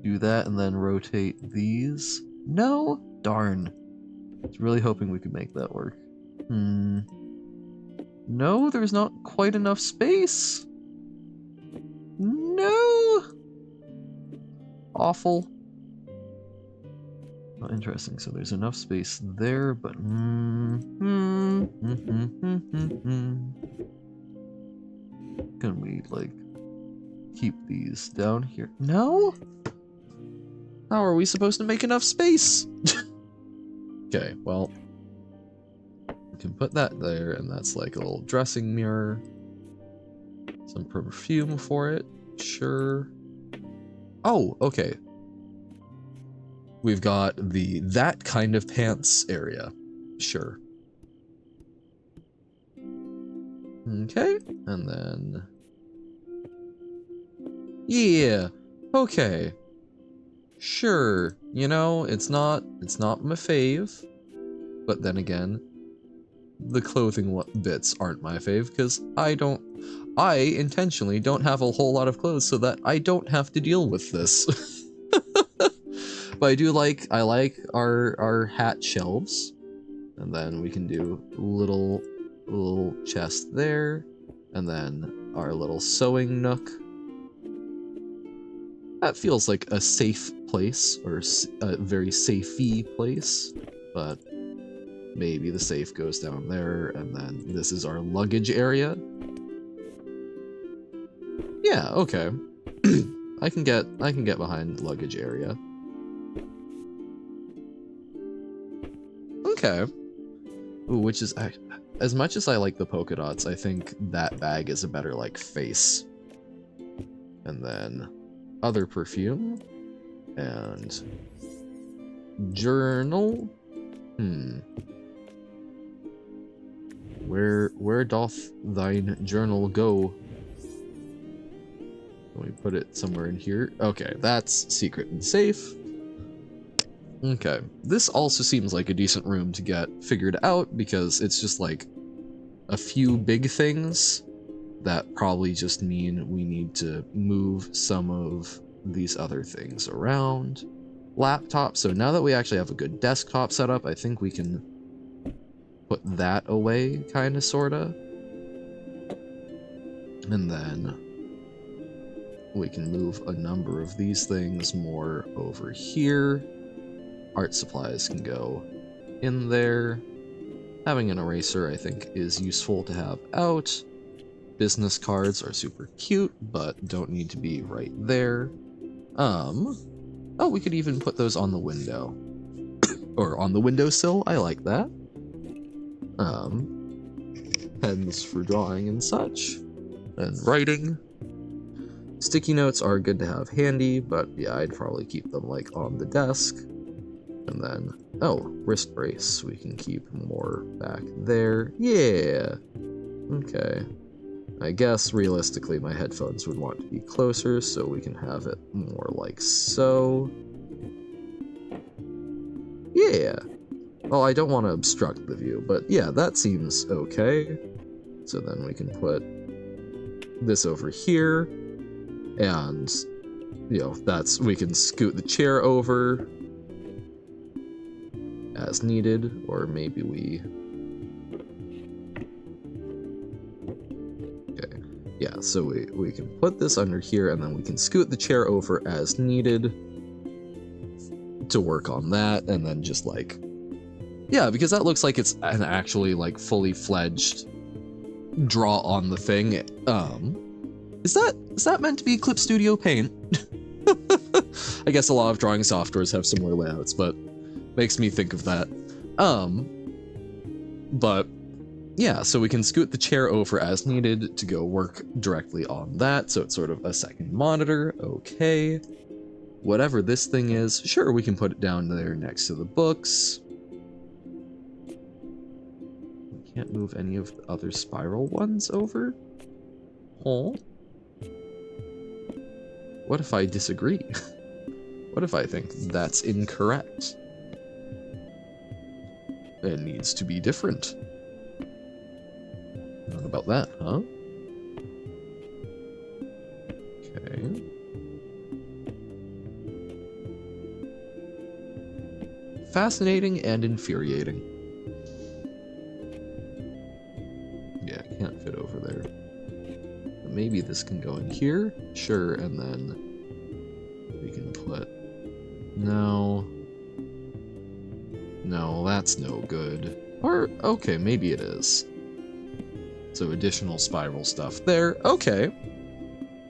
that and then rotate these? No? Darn. I was really hoping we could make that work. No, there's not quite enough space. No. Awful. Oh, interesting. So there's enough space there, but can we like keep these down here? No? How are we supposed to make enough space? Okay, well, we can put that there, and that's like a little dressing mirror. Some perfume for it, sure. Oh, okay. We've got that kind of pants area, sure. Okay, and then yeah, okay, sure. You know, it's not my fave, but then again, the clothing bits aren't my fave because I intentionally don't have a whole lot of clothes so that I don't have to deal with this. But I like our hat shelves, and then we can do little chest there, and then our little sewing nook. That feels like a safe place, or a very safey place, but maybe the safe goes down there, and then this is our luggage area. Yeah, okay. I can get behind luggage area. Okay. Ooh, which is, as much as I like the polka dots, I think that bag is a better like face. And then other perfume and journal. Where doth thine journal go? Can we put it somewhere in here? Okay, that's secret and safe. Okay, this also seems like a decent room to get figured out because it's just like a few big things that probably just mean we need to move some of these other things around. Laptop, so now that we actually have a good desktop setup, I think we can put that away, kinda, sorta. And then we can move a number of these things more over here. Art supplies can go in there. Having an eraser, I think, is useful to have out. Business cards are super cute, but don't need to be right there. Oh, we could even put those on the window. Or on the windowsill, I like that. Pens for drawing and such. And writing. Sticky notes are good to have handy, but yeah, I'd probably keep them like on the desk. And then, oh, wrist brace. We can keep more back there. Yeah. Okay. I guess realistically my headphones would want to be closer, so we can have it more like so. Yeah. Well, I don't want to obstruct the view, but yeah, that seems okay. So then we can put this over here, and, you know, we can scoot the chair over as needed, or maybe we... Okay, yeah, so we can put this under here, and then we can scoot the chair over as needed to work on that, and then just like... Yeah, because that looks like it's an actually like fully fledged draw on the thing. Is that meant to be Clip Studio Paint? I guess a lot of drawing softwares have similar layouts, but makes me think of that. But yeah, so we can scoot the chair over as needed to go work directly on that, so it's sort of a second monitor. Okay. Whatever this thing is, sure, we can put it down there next to the books. We can't move any of the other spiral ones over? Huh? What if I disagree? What if I think that's incorrect? It needs to be different. What about that, huh? Okay. Fascinating and infuriating. Yeah, can't fit over there. But maybe this can go in here? Sure, and then we can put... No. No, that's no good. Or, okay, maybe it is. So additional spiral stuff there. Okay.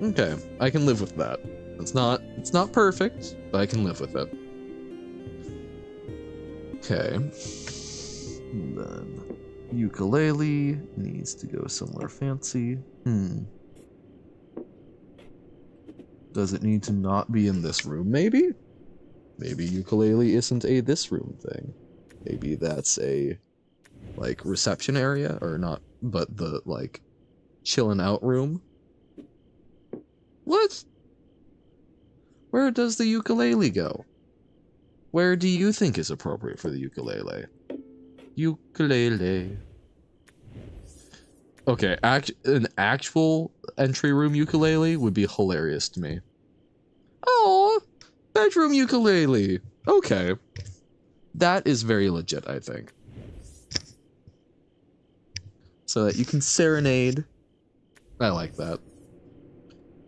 Okay, I can live with that. It's not perfect, but I can live with it. Okay. And then ukulele needs to go somewhere fancy. Does it need to not be in this room, maybe? Maybe ukulele isn't a this room thing. Maybe that's a, like, reception area, or not, but the, like, chillin' out room. What? Where does the ukulele go? Where do you think is appropriate for the ukulele? Ukulele. Okay, an actual entry room ukulele would be hilarious to me. Oh, bedroom ukulele. Okay. That is very legit, I think. So that you can serenade. I like that.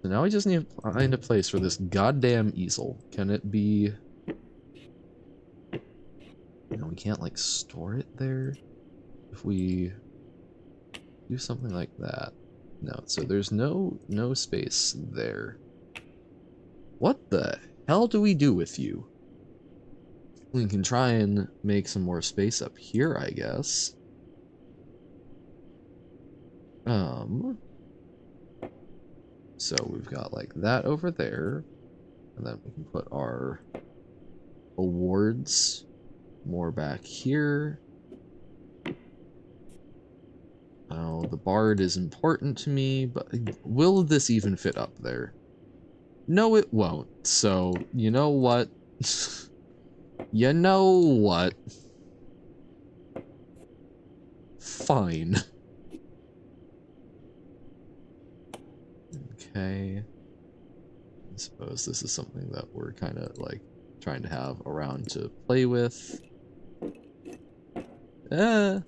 So now we just need to find a place for this goddamn easel. Can it be... You know, we can't, like, store it there? If we do something like that. No, so there's no space there. What the hell do we do with you? We can try and make some more space up here, I guess. So we've got like that over there, and then we can put our awards more back here. Oh, the bard is important to me, but will this even fit up there? No, it won't. So, you know what? You know what? Fine. Okay. I suppose this is something that we're kind of like trying to have around to play with. The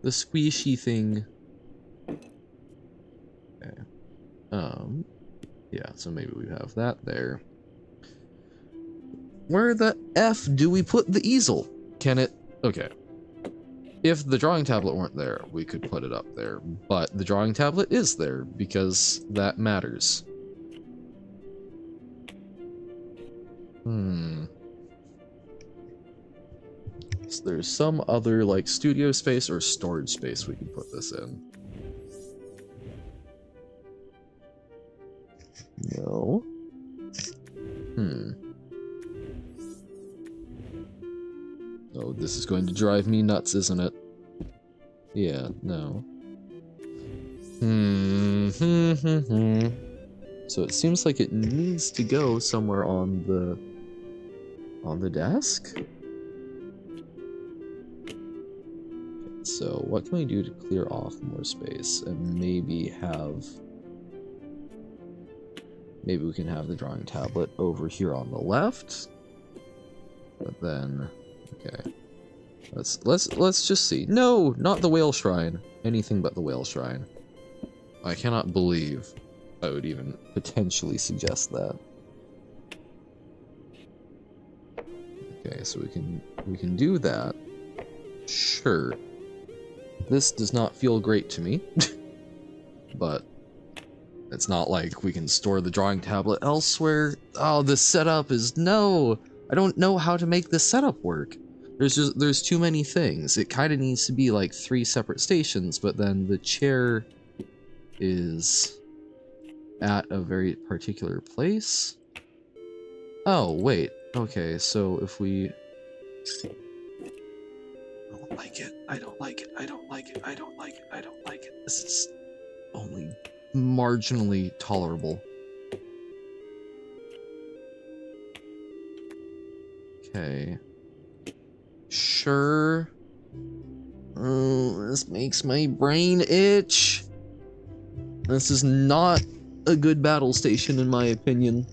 squishy thing. Okay. Yeah, so maybe we have that there. Where the F do we put the easel? Can it... Okay. If the drawing tablet weren't there, we could put it up there. But the drawing tablet is there, because that matters. So there's some other, like, studio space or storage space we can put this in. No. Oh, this is going to drive me nuts, isn't it? Yeah, no. So it seems like it needs to go somewhere on the desk? Okay, so what can we do to clear off more space and maybe we can have the drawing tablet over here on the left? But then, okay. Let's just see. No, not the whale shrine. Anything but the whale shrine. I cannot believe I would even potentially suggest that. Okay, so we can do that. Sure. This does not feel great to me. But it's not like we can store the drawing tablet elsewhere. Oh, the setup is no. I don't know how to make this setup work. There's too many things. It kind of needs to be like 3 separate stations, but then the chair is at a very particular place. Oh, wait. Okay, so if we... I don't like it. I don't like it. I don't like it. I don't like it. I don't like it. This is only marginally tolerable. Okay. Sure. Oh, this makes my brain itch. This is not a good battle station in my opinion.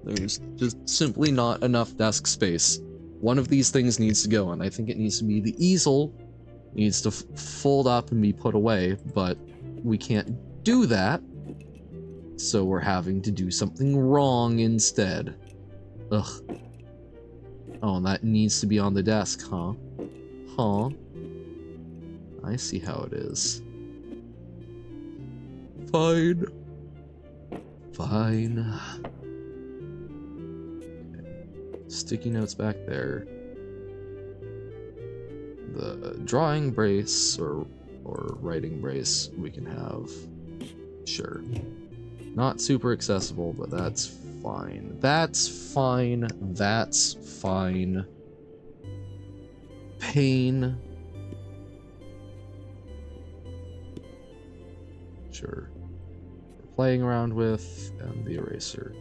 There's just simply not enough desk space. One of these things needs to go, and I think it needs to be the easel. It needs to fold up and be put away, but we can't do that. So we're having to do something wrong instead. Ugh. Oh, and that needs to be on the desk, huh? Huh? I see how it is. Fine. Fine. Okay. Sticky notes back there. The drawing brace or writing brace we can have. Sure. Not super accessible, but that's fine. That's fine. That's fine. Pain. Sure. We're playing around with, and the eraser.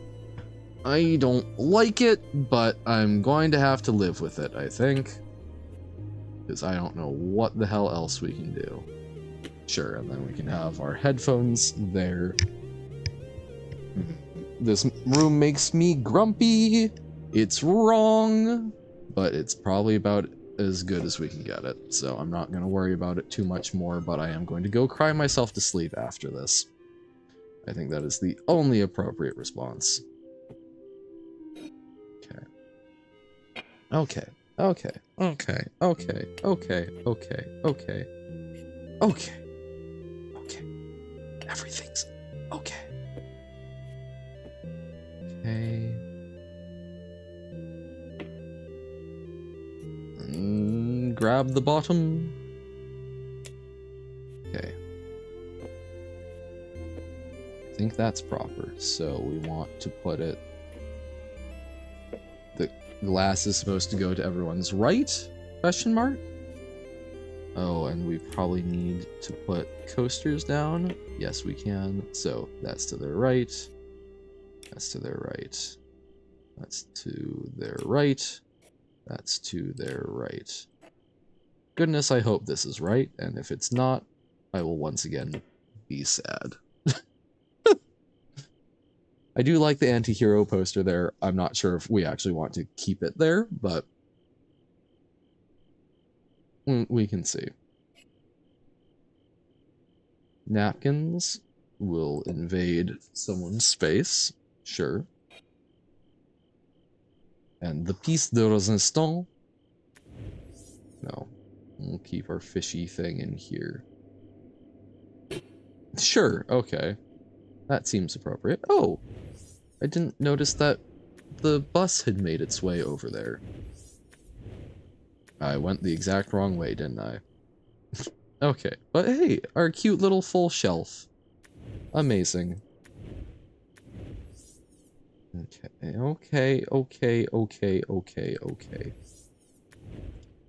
I don't like it, but I'm going to have to live with it, I think. Because I don't know what the hell else we can do. Sure, and then we can have our headphones there. This room makes me grumpy. It's wrong, but it's probably about as good as we can get it. So I'm not going to worry about it too much more, but I am going to go cry myself to sleep after this. I think that is the only appropriate response. Okay. Okay. Okay. Okay. Okay. Okay. Okay. Okay. Okay. Okay. Everything's okay. Okay. Grab the bottom. Okay. I think that's proper. So we want to put it. The glass is supposed to go to everyone's right? Question mark? Oh, and we probably need to put coasters down. Yes, we can. So that's to their right. That's to their right. That's to their right. That's to their right. Goodness, I hope this is right, and if it's not, I will once again be sad. I do like the anti-hero poster there. I'm not sure if we actually want to keep it there, but we can see. Napkins will invade someone's space, sure. And the piece de resistance. No, we'll keep our fishy thing in here. Sure, okay. That seems appropriate. Oh, I didn't notice that the bus had made its way over there. I went the exact wrong way, didn't I? Okay, but hey, our cute little full shelf. Amazing. Okay.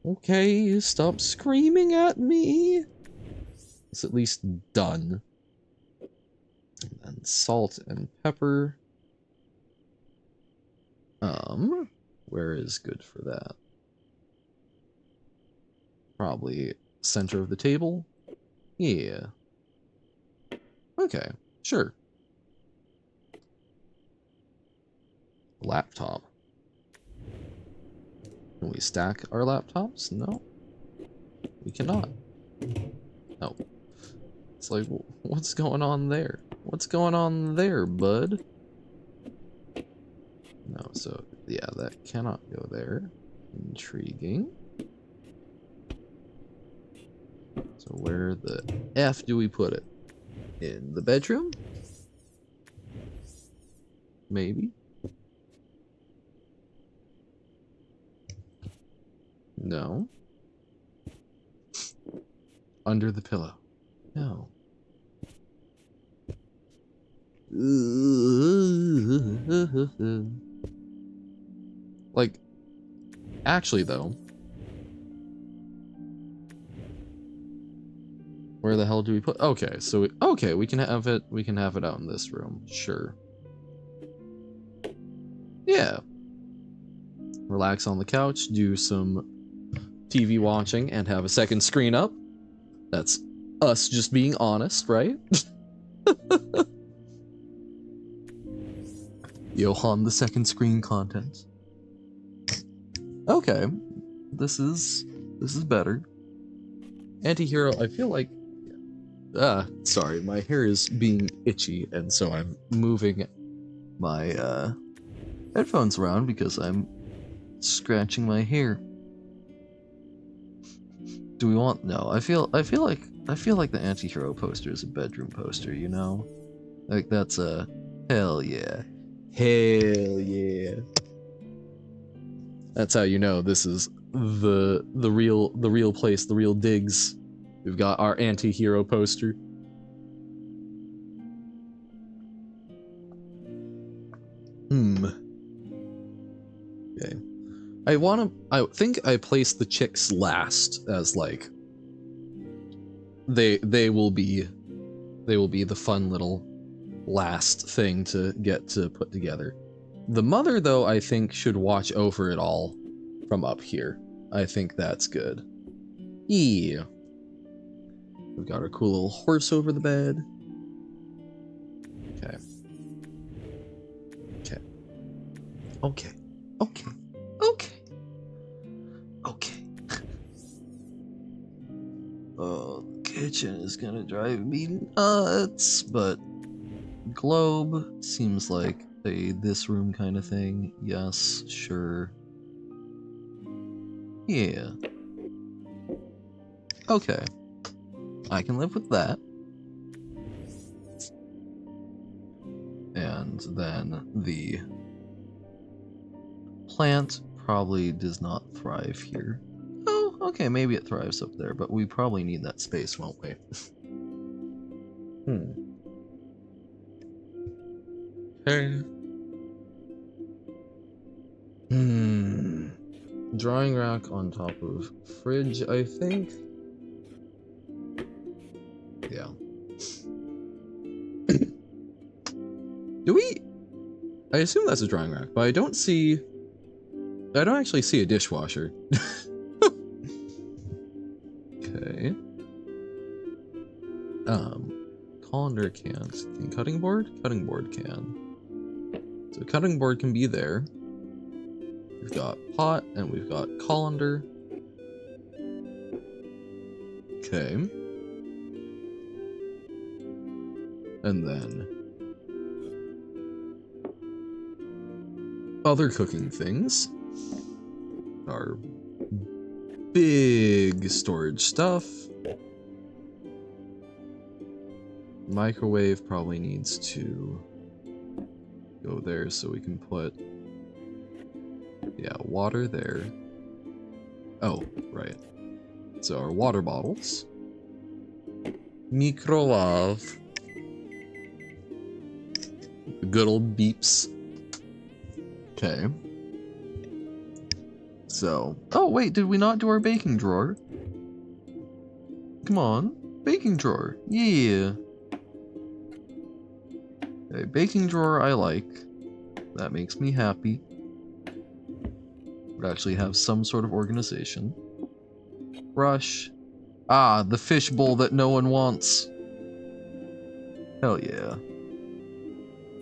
Okay, stop screaming at me. It's at least done. And then salt and pepper. Where is good for that? Probably center of the table. Yeah. Okay, sure. Laptop. Can we stack our laptops? No. We cannot. Oh. It's like, what's going on there? What's going on there, bud? No, so, yeah, that cannot go there. Intriguing. So where the F do we put it? In the bedroom? Maybe? No. Under the pillow? No. Like, actually though, where the hell do we put? Okay, so we can have it. We can have it out in this room. Sure. Yeah. Relax on the couch, do some TV watching, and have a second screen up. That's us just being honest, right? Johan, the second screen content. Okay, this is better. Anti-hero, I feel like. Sorry, my hair is being itchy, and so I'm moving my headphones around because I'm scratching my hair. Do we want? No, I feel like the anti-hero poster is a bedroom poster, you know? Like that's a hell yeah. Hell yeah. That's how you know this is the real place, the real digs. We've got our anti-hero poster. Okay. I think I placed the chicks last as like they will be the fun little last thing to get to put together. The mother though I think should watch over it all from up here. I think that's good. Yeah. We've got our cool little horse over the bed. Okay. Okay. Okay. Okay. Okay. Okay. Oh, the kitchen is gonna drive me nuts, but globe seems like a this room kind of thing. Yes, sure. Yeah. Okay. I can live with that. And then the plant probably does not thrive here. Oh, okay, maybe it thrives up there, but we probably need that space, won't we? Okay. Drawing rack on top of fridge, I think. Yeah. Do we? I assume that's a drying rack, but I don't actually see a dishwasher. Okay. Colander can't. Cutting board? Cutting board can. So cutting board can be there. We've got pot and we've got colander. Okay. And then other cooking things are big storage stuff. Microwave probably needs to go there so we can put, yeah, water there. Oh, right. So our water bottles. Microwave. Good old beeps. Okay. So, oh wait, did we not do our baking drawer? Come on, baking drawer, yeah. Okay, baking drawer I like. That makes me happy. We actually have some sort of organization. Brush. Ah, the fish bowl that no one wants. Hell yeah.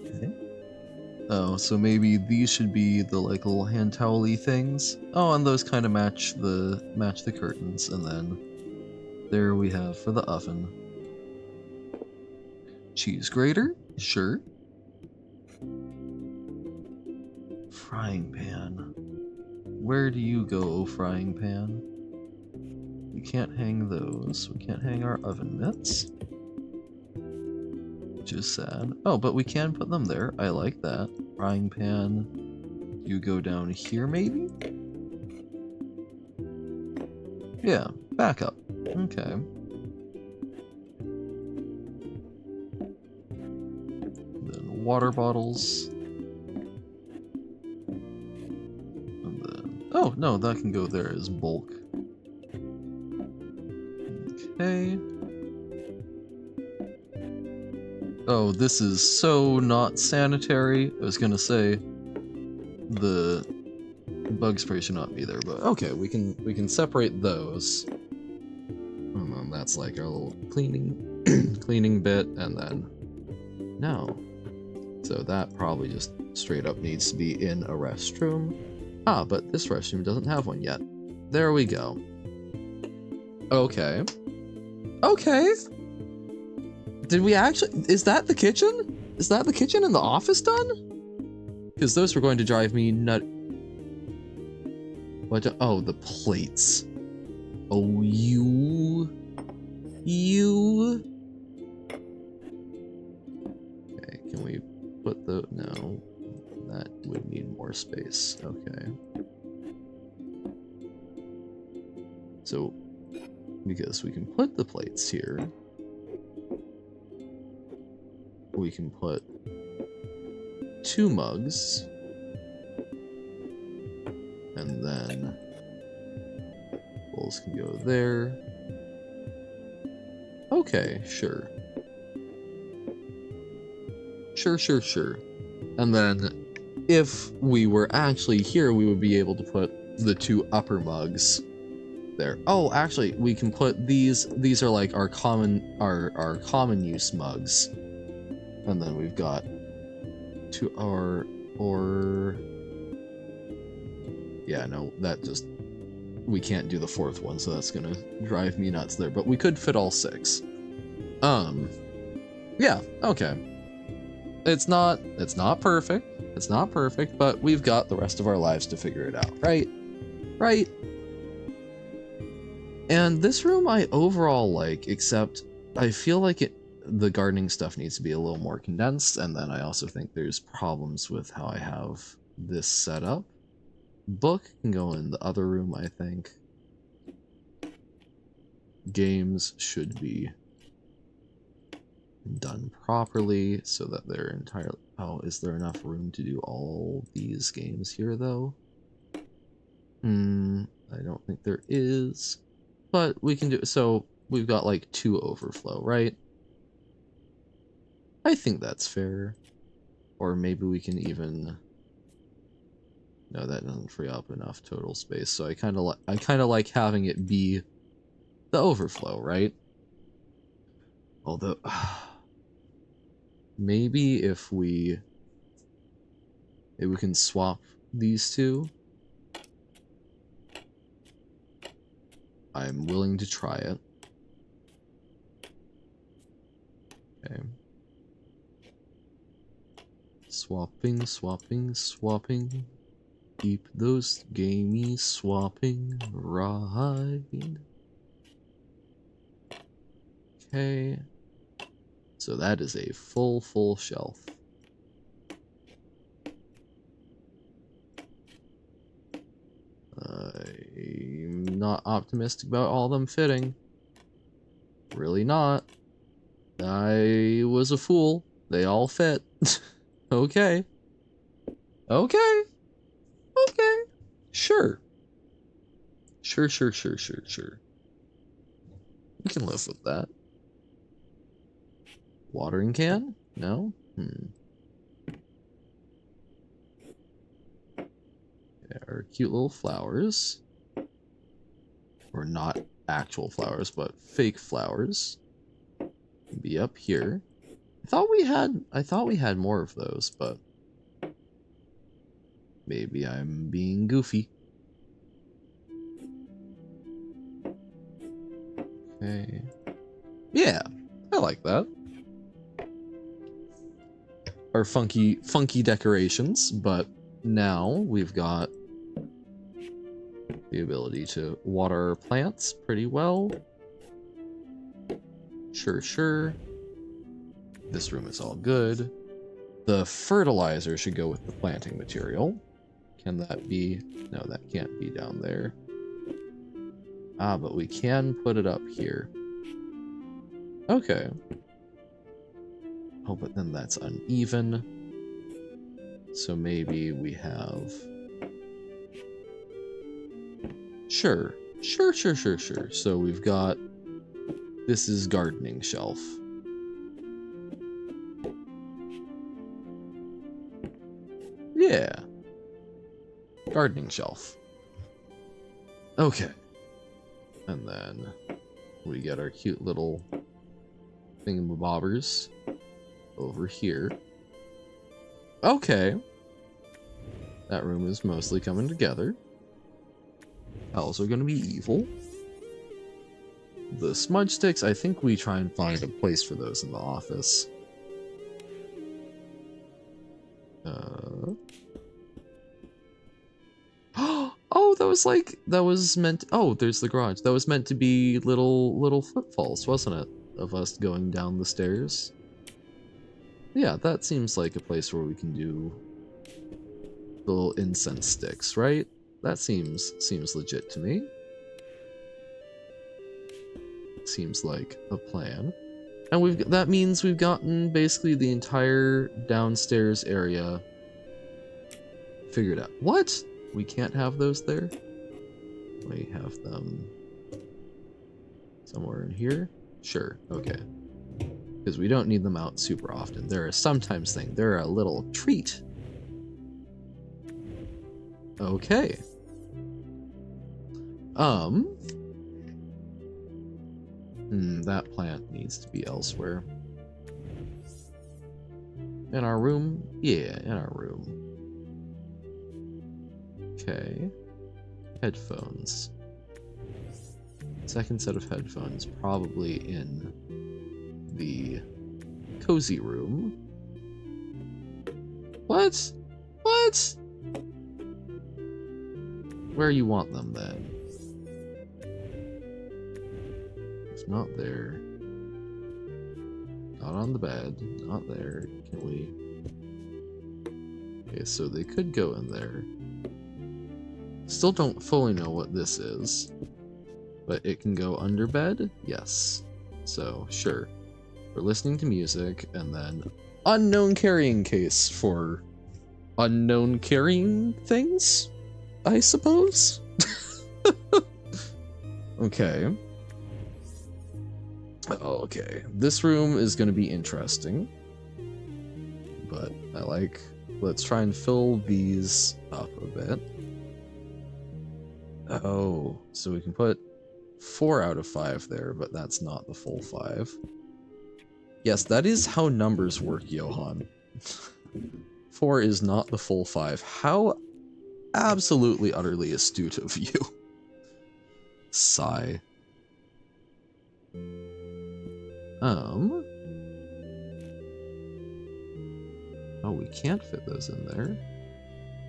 Okay. Oh, so maybe these should be the like little hand towel-y things. Oh, and those kind of match the curtains, and then there we have for the oven. Cheese grater, sure. Frying pan. Where do you go, frying pan? We can't hang those. We can't hang our oven mitts. Which is sad. Oh, but we can put them there. I like that. Frying pan. You go down here, maybe? Yeah, back up. Okay. Then water bottles. And then... oh, no, that can go there as bulk. Okay. Oh, this is so not sanitary. I was gonna say the bug spray should not be there, but okay, we can separate those. And then that's like our little cleaning cleaning bit, and then no. So that probably just straight up needs to be in a restroom. Ah, but this restroom doesn't have one yet. There we go. Okay. Okay. Did we actually... is that the kitchen? Is that the kitchen and the office done? Because those were going to drive me nut... What? Oh, the plates. Oh, you. Okay, can we put the... No, that would need more space. Okay. So, because we can put the plates here, we can put 2 mugs, and then bowls can go there. Okay, sure. Sure. And then, if we were actually here, we would be able to put the 2 upper mugs there. Oh, actually, we can put these are like our common use mugs. And then we've got 2 or yeah, no, that just, we can't do the 4th one, so that's gonna drive me nuts there, but we could fit all 6. Yeah, okay. It's not perfect. It's not perfect, but we've got the rest of our lives to figure it out, right? Right? And this room I overall like, except I feel like the gardening stuff needs to be a little more condensed, and then I also think there's problems with how I have this set up. Book can go in the other room, I think. Games should be done properly so that they're entirely... Oh, is there enough room to do all these games here, though? I don't think there is. But we can do... So, we've got like 2 overflow, right? I think that's fair. Or maybe we can even... No, that doesn't free up enough total space, so I kind of like having it be the overflow, right? Although... Maybe if we can swap these 2. I'm willing to try it. Okay. Swapping. Keep those gamey swapping right. Okay. So that is a full shelf. I'm not optimistic about all them fitting. Really not. I was a fool. They all fit. Okay. Okay. Sure. Sure. We can live with that. Watering can? No? Yeah, our cute little flowers. Or not actual flowers, but fake flowers. Be up here. I thought we had more of those, but maybe I'm being goofy. Okay. Yeah, I like that. Our funky decorations, but now we've got the ability to water our plants pretty well. Sure. This room is all good. The fertilizer should go with the planting material. Can that be? No, that can't be down there. Ah, but we can put it up here. Okay. Oh, but then that's uneven. So maybe we have... Sure. So we've got... This is gardening shelf. Yeah. Gardening shelf. Okay. And then we get our cute little thingamabobbers over here. Okay. That room is mostly coming together. Owls are gonna be evil. The smudge sticks, I think we try and find a place for those in the office. Oh, that was like, that was meant, oh, there's the garage. That was meant to be little footfalls, wasn't it? Of us going down the stairs. Yeah, that seems like a place where we can do the little incense sticks, right? That seems legit to me. Seems like a plan. And that means we've gotten basically the entire downstairs area figured out. What? We can't have those there? We have them somewhere in here? Sure, okay. Because we don't need them out super often. They're a sometimes thing. They're a little treat. Okay. That plant needs to be elsewhere. In our room? Yeah, in our room. Okay. Headphones. Second set of headphones, probably in the cozy room. What? What? Where you want them then? It's not there. Not on the bed. Not there. Can we? Okay, so they could go in there. Still don't fully know what this is. But it can go under bed? Yes. So, sure. We're listening to music, and then unknown carrying case for unknown carrying things, I suppose? Okay. Okay. This room is going to be interesting. But let's try and fill these up a bit. Oh, so we can put 4 out of 5 there, but that's not the full 5. Yes, that is how numbers work, Johan. 4 is not the full 5. How absolutely utterly astute of you. Sigh. Oh, we can't fit those in there.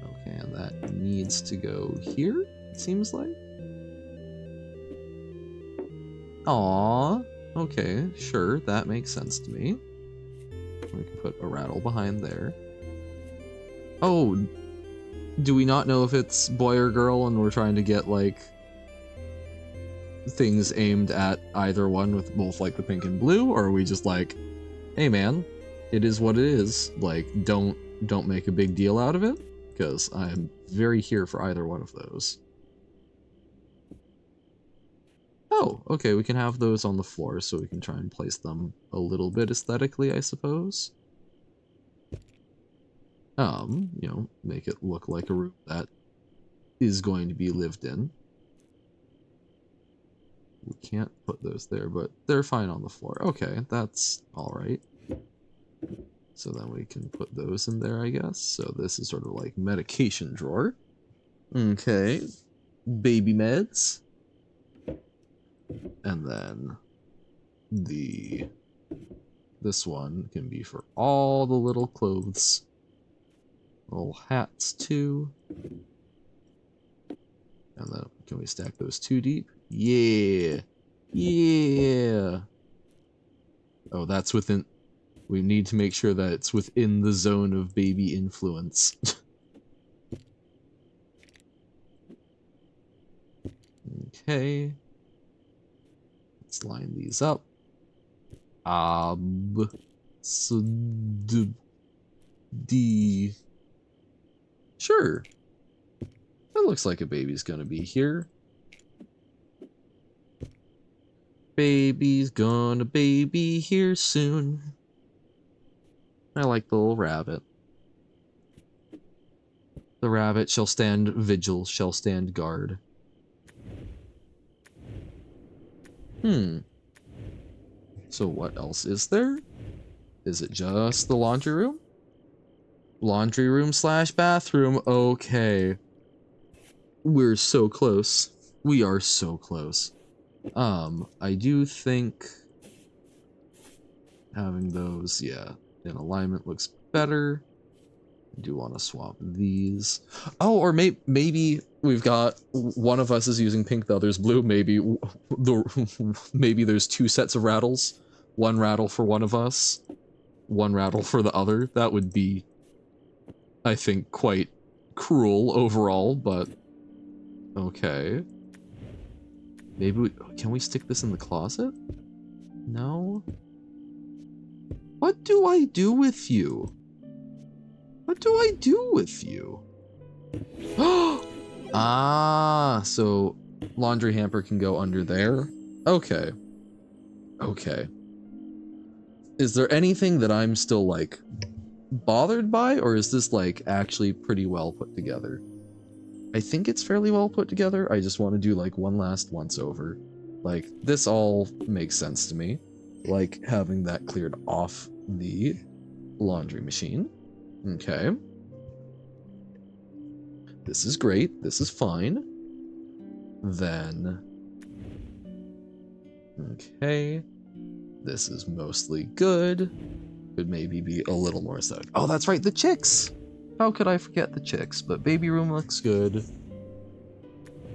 Okay, and that needs to go here, it seems like. Aww. Okay, sure, that makes sense to me. We can put a rattle behind there. Oh, do we not know if it's boy or girl and we're trying to get, like, things aimed at either one with both, like, the pink and blue? Or are we just like, hey man, it is what it is. Like, don't make a big deal out of it? Because I'm very here for either one of those. Oh, okay, we can have those on the floor so we can try and place them a little bit aesthetically, I suppose. You know, make it look like a room that is going to be lived in. We can't put those there, but they're fine on the floor. Okay, that's alright. So then we can put those in there, I guess. So this is sort of like medication drawer. Okay. Baby meds. And then this one can be for all the little clothes. Little hats too. And then can we stack those 2 deep? Yeah. Yeah. Oh, that's within. We need to make sure that it's within the zone of baby influence. Okay. Let's line these up. So D. Sure. That looks like a baby's gonna be here. Baby's gonna baby here soon. I like the little rabbit. The rabbit shall stand vigil, shall stand guard. So what else is there? Is it just the laundry room? Laundry room / bathroom. Okay. We're so close. We are so close. I do think having those, yeah, in alignment looks better. I do want to swap these. Oh, or maybe we've got one of us is using pink, the other's blue. Maybe maybe there's 2 sets of rattles. 1 rattle for one of us, 1 rattle for the other. That would be, I think, quite cruel overall, but okay. Maybe can we stick this in the closet? No. What do I do with you? What do I do with you? Ah, so laundry hamper can go under there. Okay. Okay. Is there anything that I'm still like bothered by, or is this like actually pretty well put together? I think it's fairly well put together. I just want to do like one last once over. Like this all makes sense to me. Like having that cleared off the laundry machine. Okay. This is great. This is fine. Then. Okay. This is mostly good. Could maybe be a little more aesthetic. Oh, that's right, the chicks! How could I forget the chicks? But baby room looks good.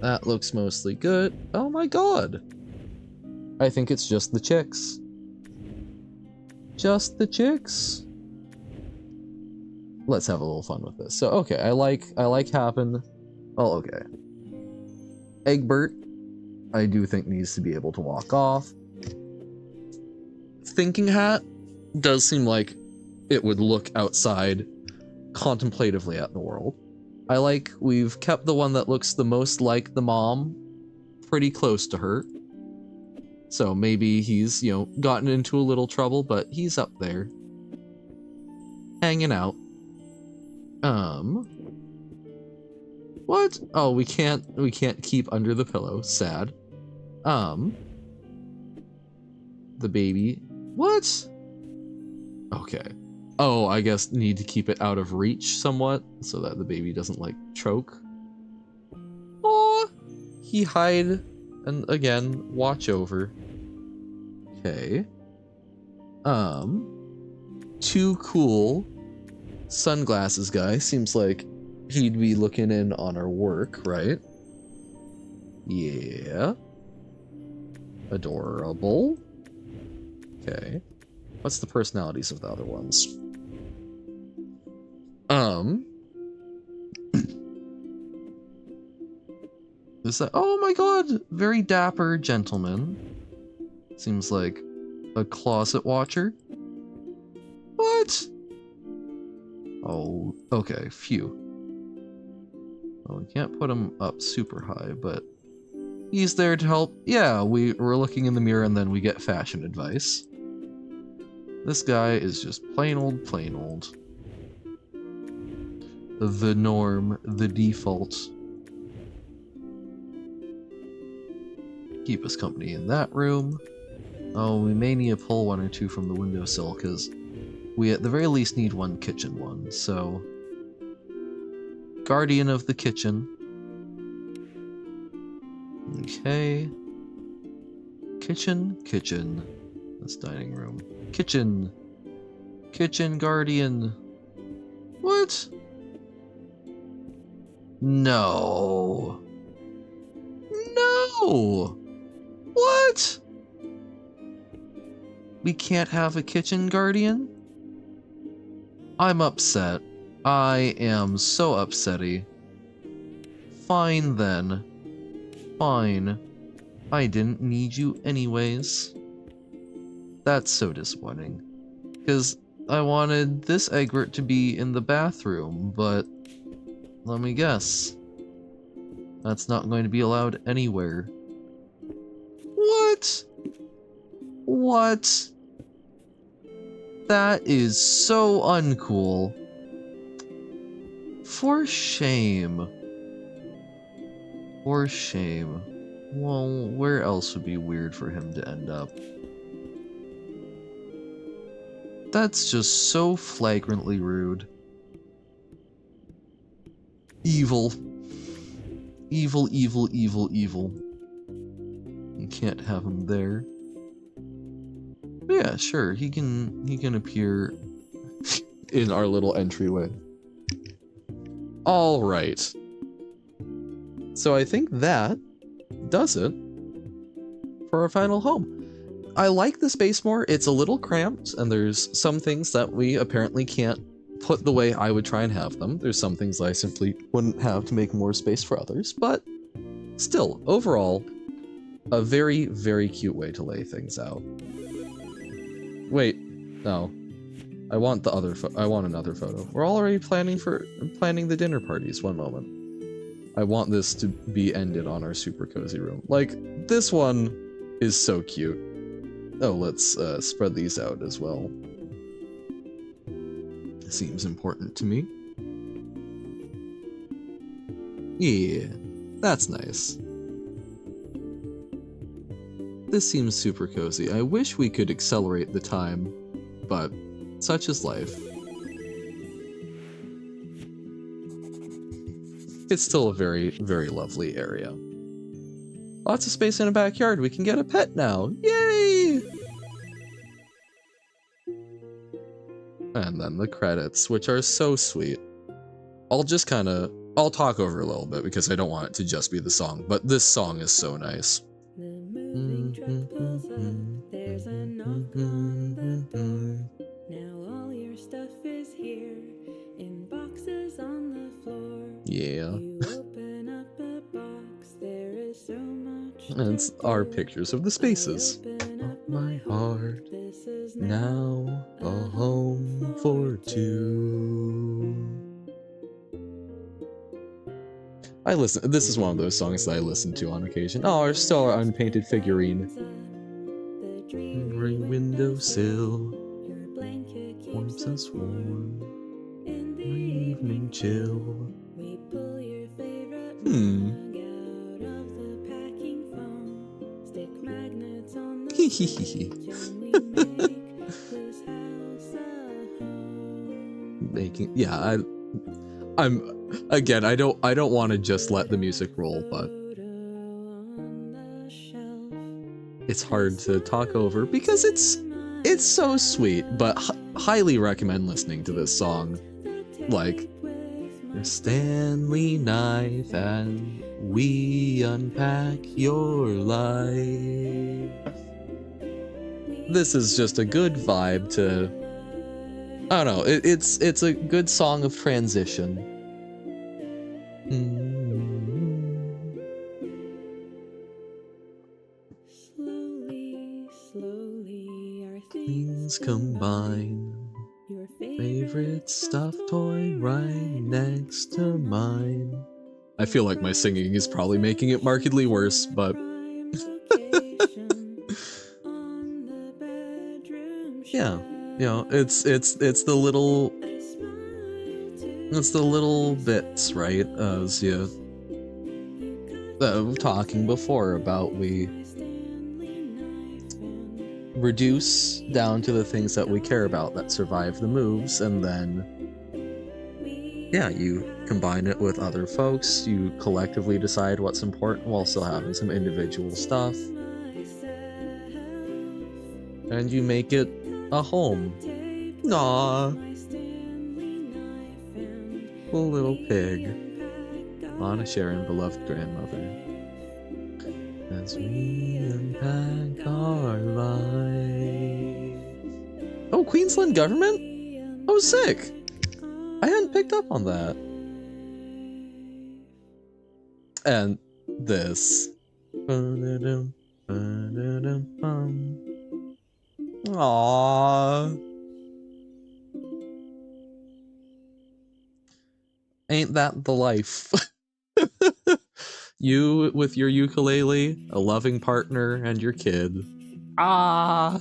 That looks mostly good. Oh my god! I think it's just the chicks. Just the chicks. Let's have a little fun with this. So okay, I like Happen. Oh, okay. Egbert, I do think needs to be able to walk off. Thinking Hat does seem like it would look outside contemplatively at the world. I like we've kept the one that looks the most like the mom pretty close to her. So maybe he's, you know, gotten into a little trouble, but he's up there. Hanging out. What? Oh, we can't keep under the pillow. Sad. The baby. What? Okay. Oh, I guess need to keep it out of reach somewhat so that the baby doesn't like choke. Oh, he hide and again watch over. Okay. Too cool. Sunglasses guy seems like he'd be looking in on our work, right? Yeah. Adorable. Okay. What's the personalities of the other ones? Is that, oh my god, very dapper gentleman. Seems like a closet watcher. What? Oh, okay, phew. Well, we can't put him up super high, but he's there to help. Yeah, we're looking in the mirror and then we get fashion advice. This guy is just plain old. The norm, the default. Keep us company in that room. Oh, we may need to pull 1 or 2 from the windowsill, because we at the very least need 1 kitchen one, so... Guardian of the kitchen. Okay. Kitchen. That's dining room. Kitchen guardian. What? No. What? We can't have a kitchen guardian? I'm upset. I am so upsetty. Fine then. Fine. I didn't need you anyways. That's so disappointing. Because I wanted this Egbert to be in the bathroom, but let me guess. That's not going to be allowed anywhere. What? What? That is so uncool. For shame. For shame. Well, where else would be weird for him to end up? That's just so flagrantly rude. Evil. Evil. You can't have him there. But yeah, sure, he can appear in our little entryway. All right. So I think that does it for our final home. I like the space more. It's a little cramped, and there's some things that we apparently can't put the way I would try and have them. There's some things I simply wouldn't have to make more space for others, but still, overall, a very, very cute way to lay things out. Wait, no. I want the other I want another photo. We're already planning the dinner parties. One moment. I want this to be ended on our super cozy room. Like, this one is so cute. Oh, let's spread these out as well. Seems important to me. Yeah, that's nice. This seems super cozy. I wish we could accelerate the time, but such is life. It's still a very, very lovely area. Lots of space in a backyard. We can get a pet now. Yay! And then the credits, which are so sweet. I'll talk over a little bit because I don't want it to just be the song, but this song is so nice. The moving truck pulls up, there's a knock on the door. Now all your stuff is here, in boxes on the floor. Yeah. You open up a box, there is so much. And it's our pictures of the spaces. Of my heart, this is now a home for two. This is one of those songs that I listen to on occasion. Oh, there's still our unpainted figurine. Every windowsill warms us warm. In the evening chill. We pull your favorite mug out of the packing foam. Stick magnets on the fridge and we make this house a home. I don't want to just let the music roll, but it's hard to talk over because it's so sweet, but highly recommend listening to this song. Like, your Stanley knife and we unpack your life. This is just a good vibe to, I don't know, it's a good song of transition. Slowly our Things combine. Your favorite stuffed toy right next to mine. I feel like my singing is probably making it markedly worse, but yeah, you know, it's the little bits, right? As you talking before about, we reduce down to the things that we care about that survive the moves, and then yeah, you combine it with other folks, you collectively decide what's important while still having some individual stuff, and you make it a home. Aww. A little pig. Lana Sharon, beloved grandmother. As we unpack our life. Oh, Queensland government? Oh, sick! I hadn't picked up on that. And this. Aww. Ain't that the life? You with your ukulele, a loving partner, and your kid. Ah.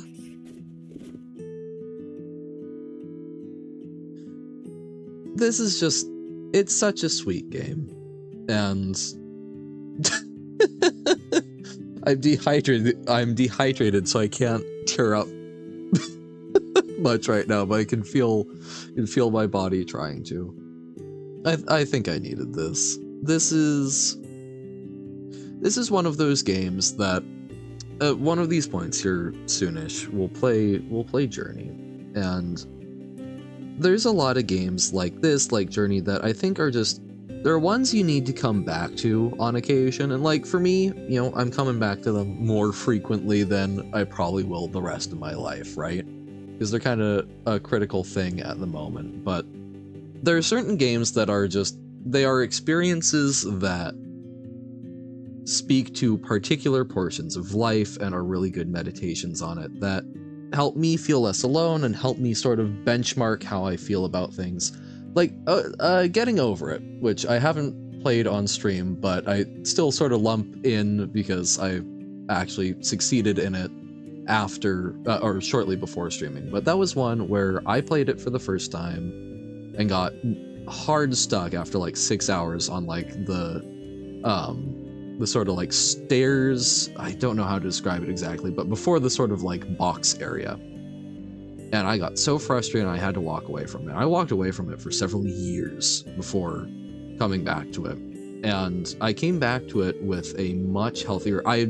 This is just, it's such a sweet game. And I'm dehydrated, so I can't tear up much right now, but I can feel my body trying to. I think I needed this. This is one of those games that one of these points here soonish we'll play Journey, and there's a lot of games like this, like Journey, that I think are just They're ones you need to come back to on occasion, and like for me, I'm coming back to them more frequently than I probably will the rest of my life, right? Because they're kind of a critical thing at the moment. But there are certain games that are they are experiences that speak to particular portions of life and are really good meditations on it that help me feel less alone and help me sort of benchmark how I feel about things. Like Getting Over It, which I haven't played on stream, but I still sort of lump in because I actually succeeded in it after or shortly before streaming. But that was one where I played it for the first time and got hard stuck after like 6 hours on like the sort of like stairs. I don't know how to describe it exactly, but before the sort of like box area. And I got so frustrated I had to walk away from it. I walked away from it for several years before coming back to it. And I came back to it with a much healthier. I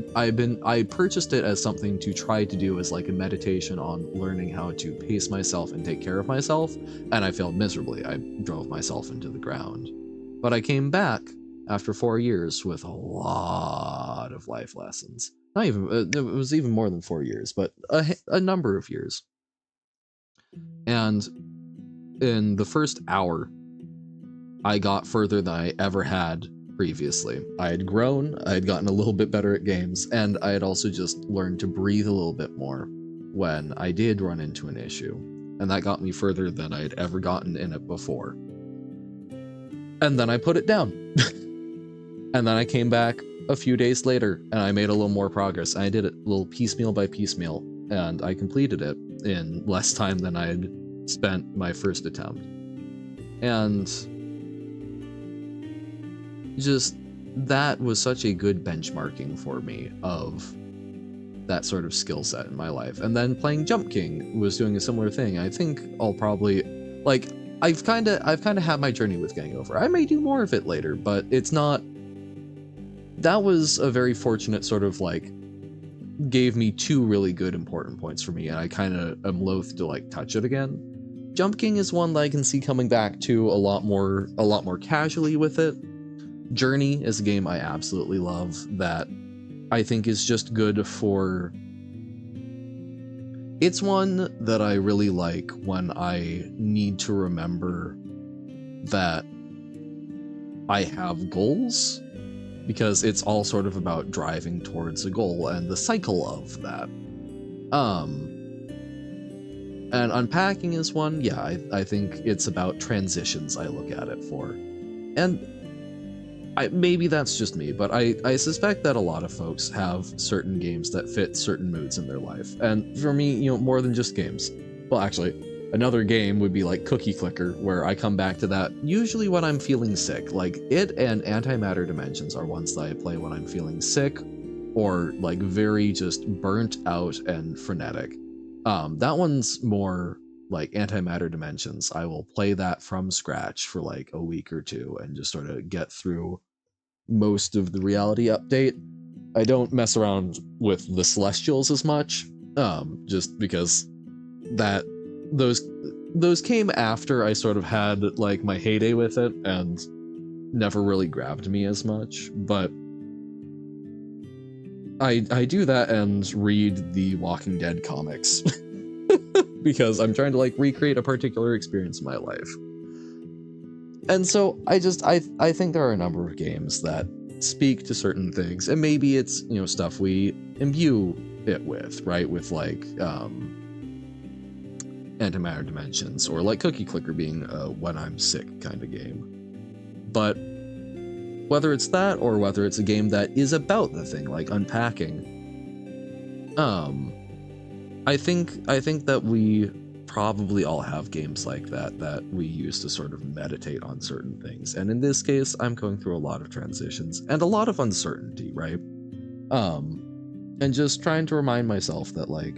purchased it as something to try to do as like a meditation on learning how to pace myself and take care of myself, and I failed miserably. I drove myself into the ground. But I came back after 4 years with a lot of life lessons. Not even it was even more than 4 years, but a number of years. And in the first hour, I got further than I ever had previously. I had grown, I had gotten a little bit better at games, and I had also just learned to breathe a little bit more when I did run into an issue. And that got me further than I had ever gotten in it before. And then I put it down. And then I came back a few days later and I made a little more progress. I did it a little piecemeal by piecemeal, and I completed it in less time than I had spent my first attempt. And just that was such a good benchmarking for me of that sort of skill set in my life. And then playing Jump King was doing a similar thing. I think I'll probably like I've kind of had my journey with Getting Over. I may do more of it later, but it's not. That was a very fortunate sort of like gave me two really good important points for me, and I kind of am loath to like touch it again. Jump King is one that I can see coming back to a lot more casually with it. Journey is a game I absolutely love that I think is just good for. It's one that I really like when I need to remember that I have goals, because it's all sort of about driving towards a goal and the cycle of that. And Unpacking is one, yeah, I think it's about transitions I look at it for. And maybe that's just me, but I suspect that a lot of folks have certain games that fit certain moods in their life. And for me, more than just games. Well, actually, another game would be like Cookie Clicker, where I come back to that usually when I'm feeling sick. Like it and Antimatter Dimensions are ones that I play when I'm feeling sick or like very just burnt out and frenetic. That one's more like Antimatter Dimensions. I will play that from scratch for like a week or two and just sort of get through most of the reality update. I don't mess around with the Celestials as much, just because that those came after I sort of had like my heyday with it and never really grabbed me as much. But I do that and read the Walking Dead comics because I'm trying to like recreate a particular experience in my life. And so I think there are a number of games that speak to certain things, and maybe it's stuff we imbue it with, right? With like Antimatter Dimensions, or like Cookie Clicker being a when I'm sick kind of game. But whether it's that or whether it's a game that is about the thing, like Unpacking, I think that we probably all have games like that we use to sort of meditate on certain things. And in this case, I'm going through a lot of transitions and a lot of uncertainty, right? And just trying to remind myself that like,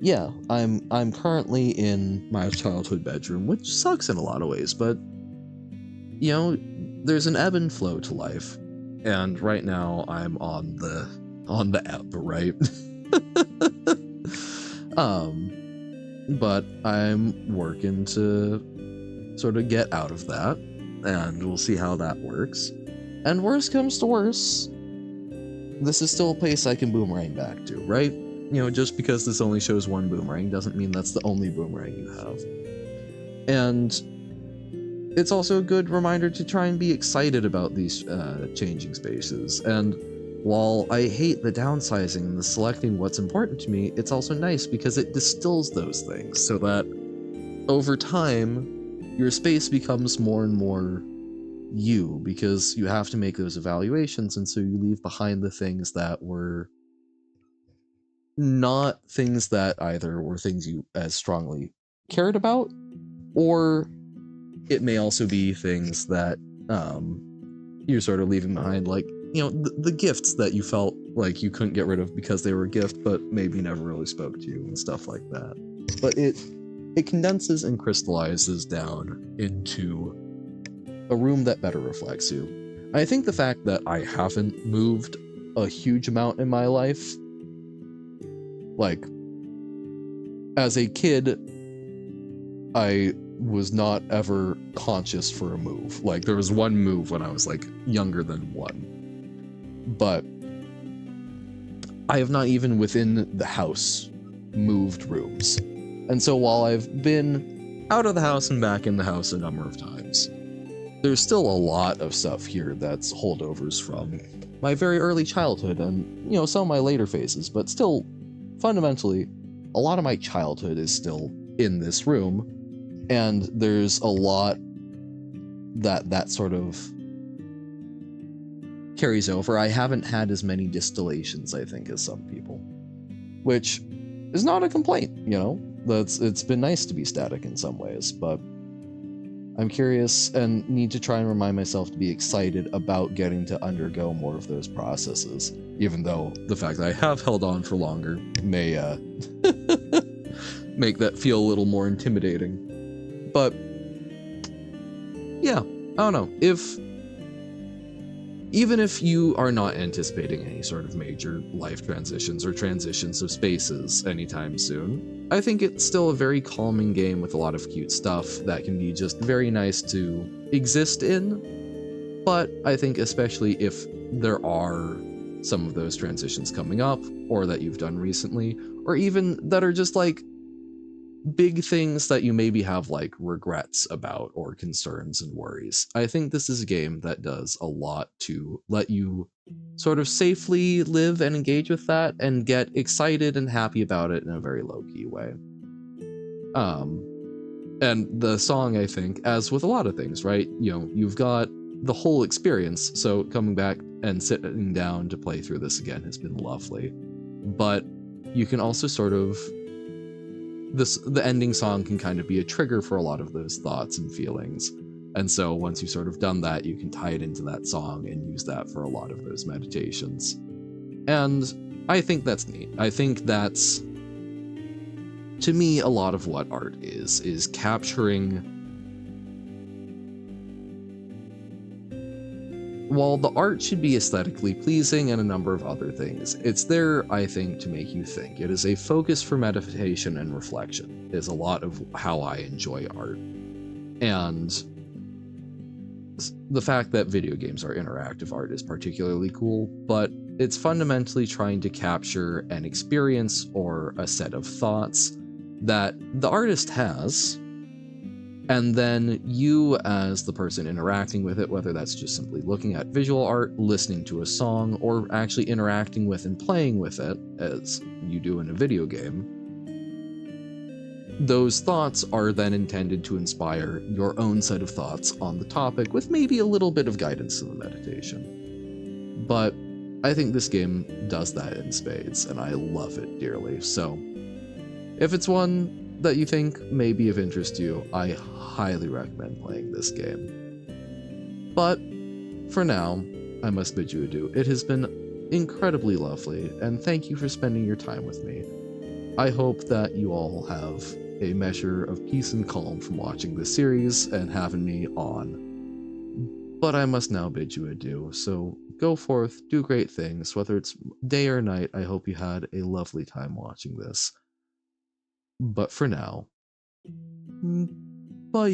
yeah, I'm currently in my childhood bedroom, which sucks in a lot of ways, but there's an ebb and flow to life. And right now I'm on the ebb, right? But I'm working to sort of get out of that. and we'll see how that works. And worst comes to worst, this is still a place I can boomerang back to, right? You know, just because this only shows one boomerang doesn't mean that's the only boomerang you have. And it's also a good reminder to try and be excited about these changing spaces. And while I hate the downsizing and the selecting what's important to me, it's also nice because it distills those things so that over time, your space becomes more and more you, because you have to make those evaluations, and so you leave behind the things that were not things that either were things you as strongly cared about, or it may also be things that you're sort of leaving behind, like, you know, the gifts that you felt like you couldn't get rid of because they were a gift but maybe never really spoke to you and stuff like that. But it condenses and crystallizes down into a room that better reflects you. I think the fact that I haven't moved a huge amount in my life, like, as a kid, I was not ever conscious for a move. Like, there was one move when I was like younger than 1, but I have not even within the house moved rooms. And so while I've been out of the house and back in the house a number of times, there's still a lot of stuff here that's holdovers from my very early childhood and, you know, some of my later phases, but still, fundamentally, a lot of my childhood is still in this room, and there's a lot that sort of carries over. I haven't had as many distillations, I think, as some people, which is not a complaint, you know? It's been nice to be static in some ways, but I'm curious and need to try and remind myself to be excited about getting to undergo more of those processes, even though the fact that I have held on for longer may make that feel a little more intimidating. But yeah, I don't know. Even if you are not anticipating any sort of major life transitions or transitions of spaces anytime soon, I think it's still a very calming game with a lot of cute stuff that can be just very nice to exist in. But I think especially if there are some of those transitions coming up, or that you've done recently, or even that are just like big things that you maybe have like regrets about or concerns and worries, I think this is a game that does a lot to let you sort of safely live and engage with that and get excited and happy about it in a very low-key way. And the song, I think, as with a lot of things, right, you know, you've got the whole experience, so coming back and sitting down to play through this again has been lovely. But you can also sort of, the ending song can kind of be a trigger for a lot of those thoughts and feelings. And so once you've sort of done that, you can tie it into that song and use that for a lot of those meditations. And I think that's neat. I think that's, to me, a lot of what art is capturing. While the art should be aesthetically pleasing and a number of other things, it's there, I think, to make you think. It is a focus for meditation and reflection, is a lot of how I enjoy art. And the fact that video games are interactive art is particularly cool, but it's fundamentally trying to capture an experience or a set of thoughts that the artist has, and then you, as the person interacting with it, whether that's just simply looking at visual art, listening to a song, or actually interacting with and playing with it, as you do in a video game, those thoughts are then intended to inspire your own set of thoughts on the topic, with maybe a little bit of guidance in the meditation. But I think this game does that in spades, and I love it dearly. So if it's one that you think may be of interest to you, I highly recommend playing this game. But for now, I must bid you adieu. It has been incredibly lovely, and thank you for spending your time with me. I hope that you all have a measure of peace and calm from watching this series and having me on. But I must now bid you adieu, so go forth, do great things, whether it's day or night. I hope you had a lovely time watching this. But for now, bye.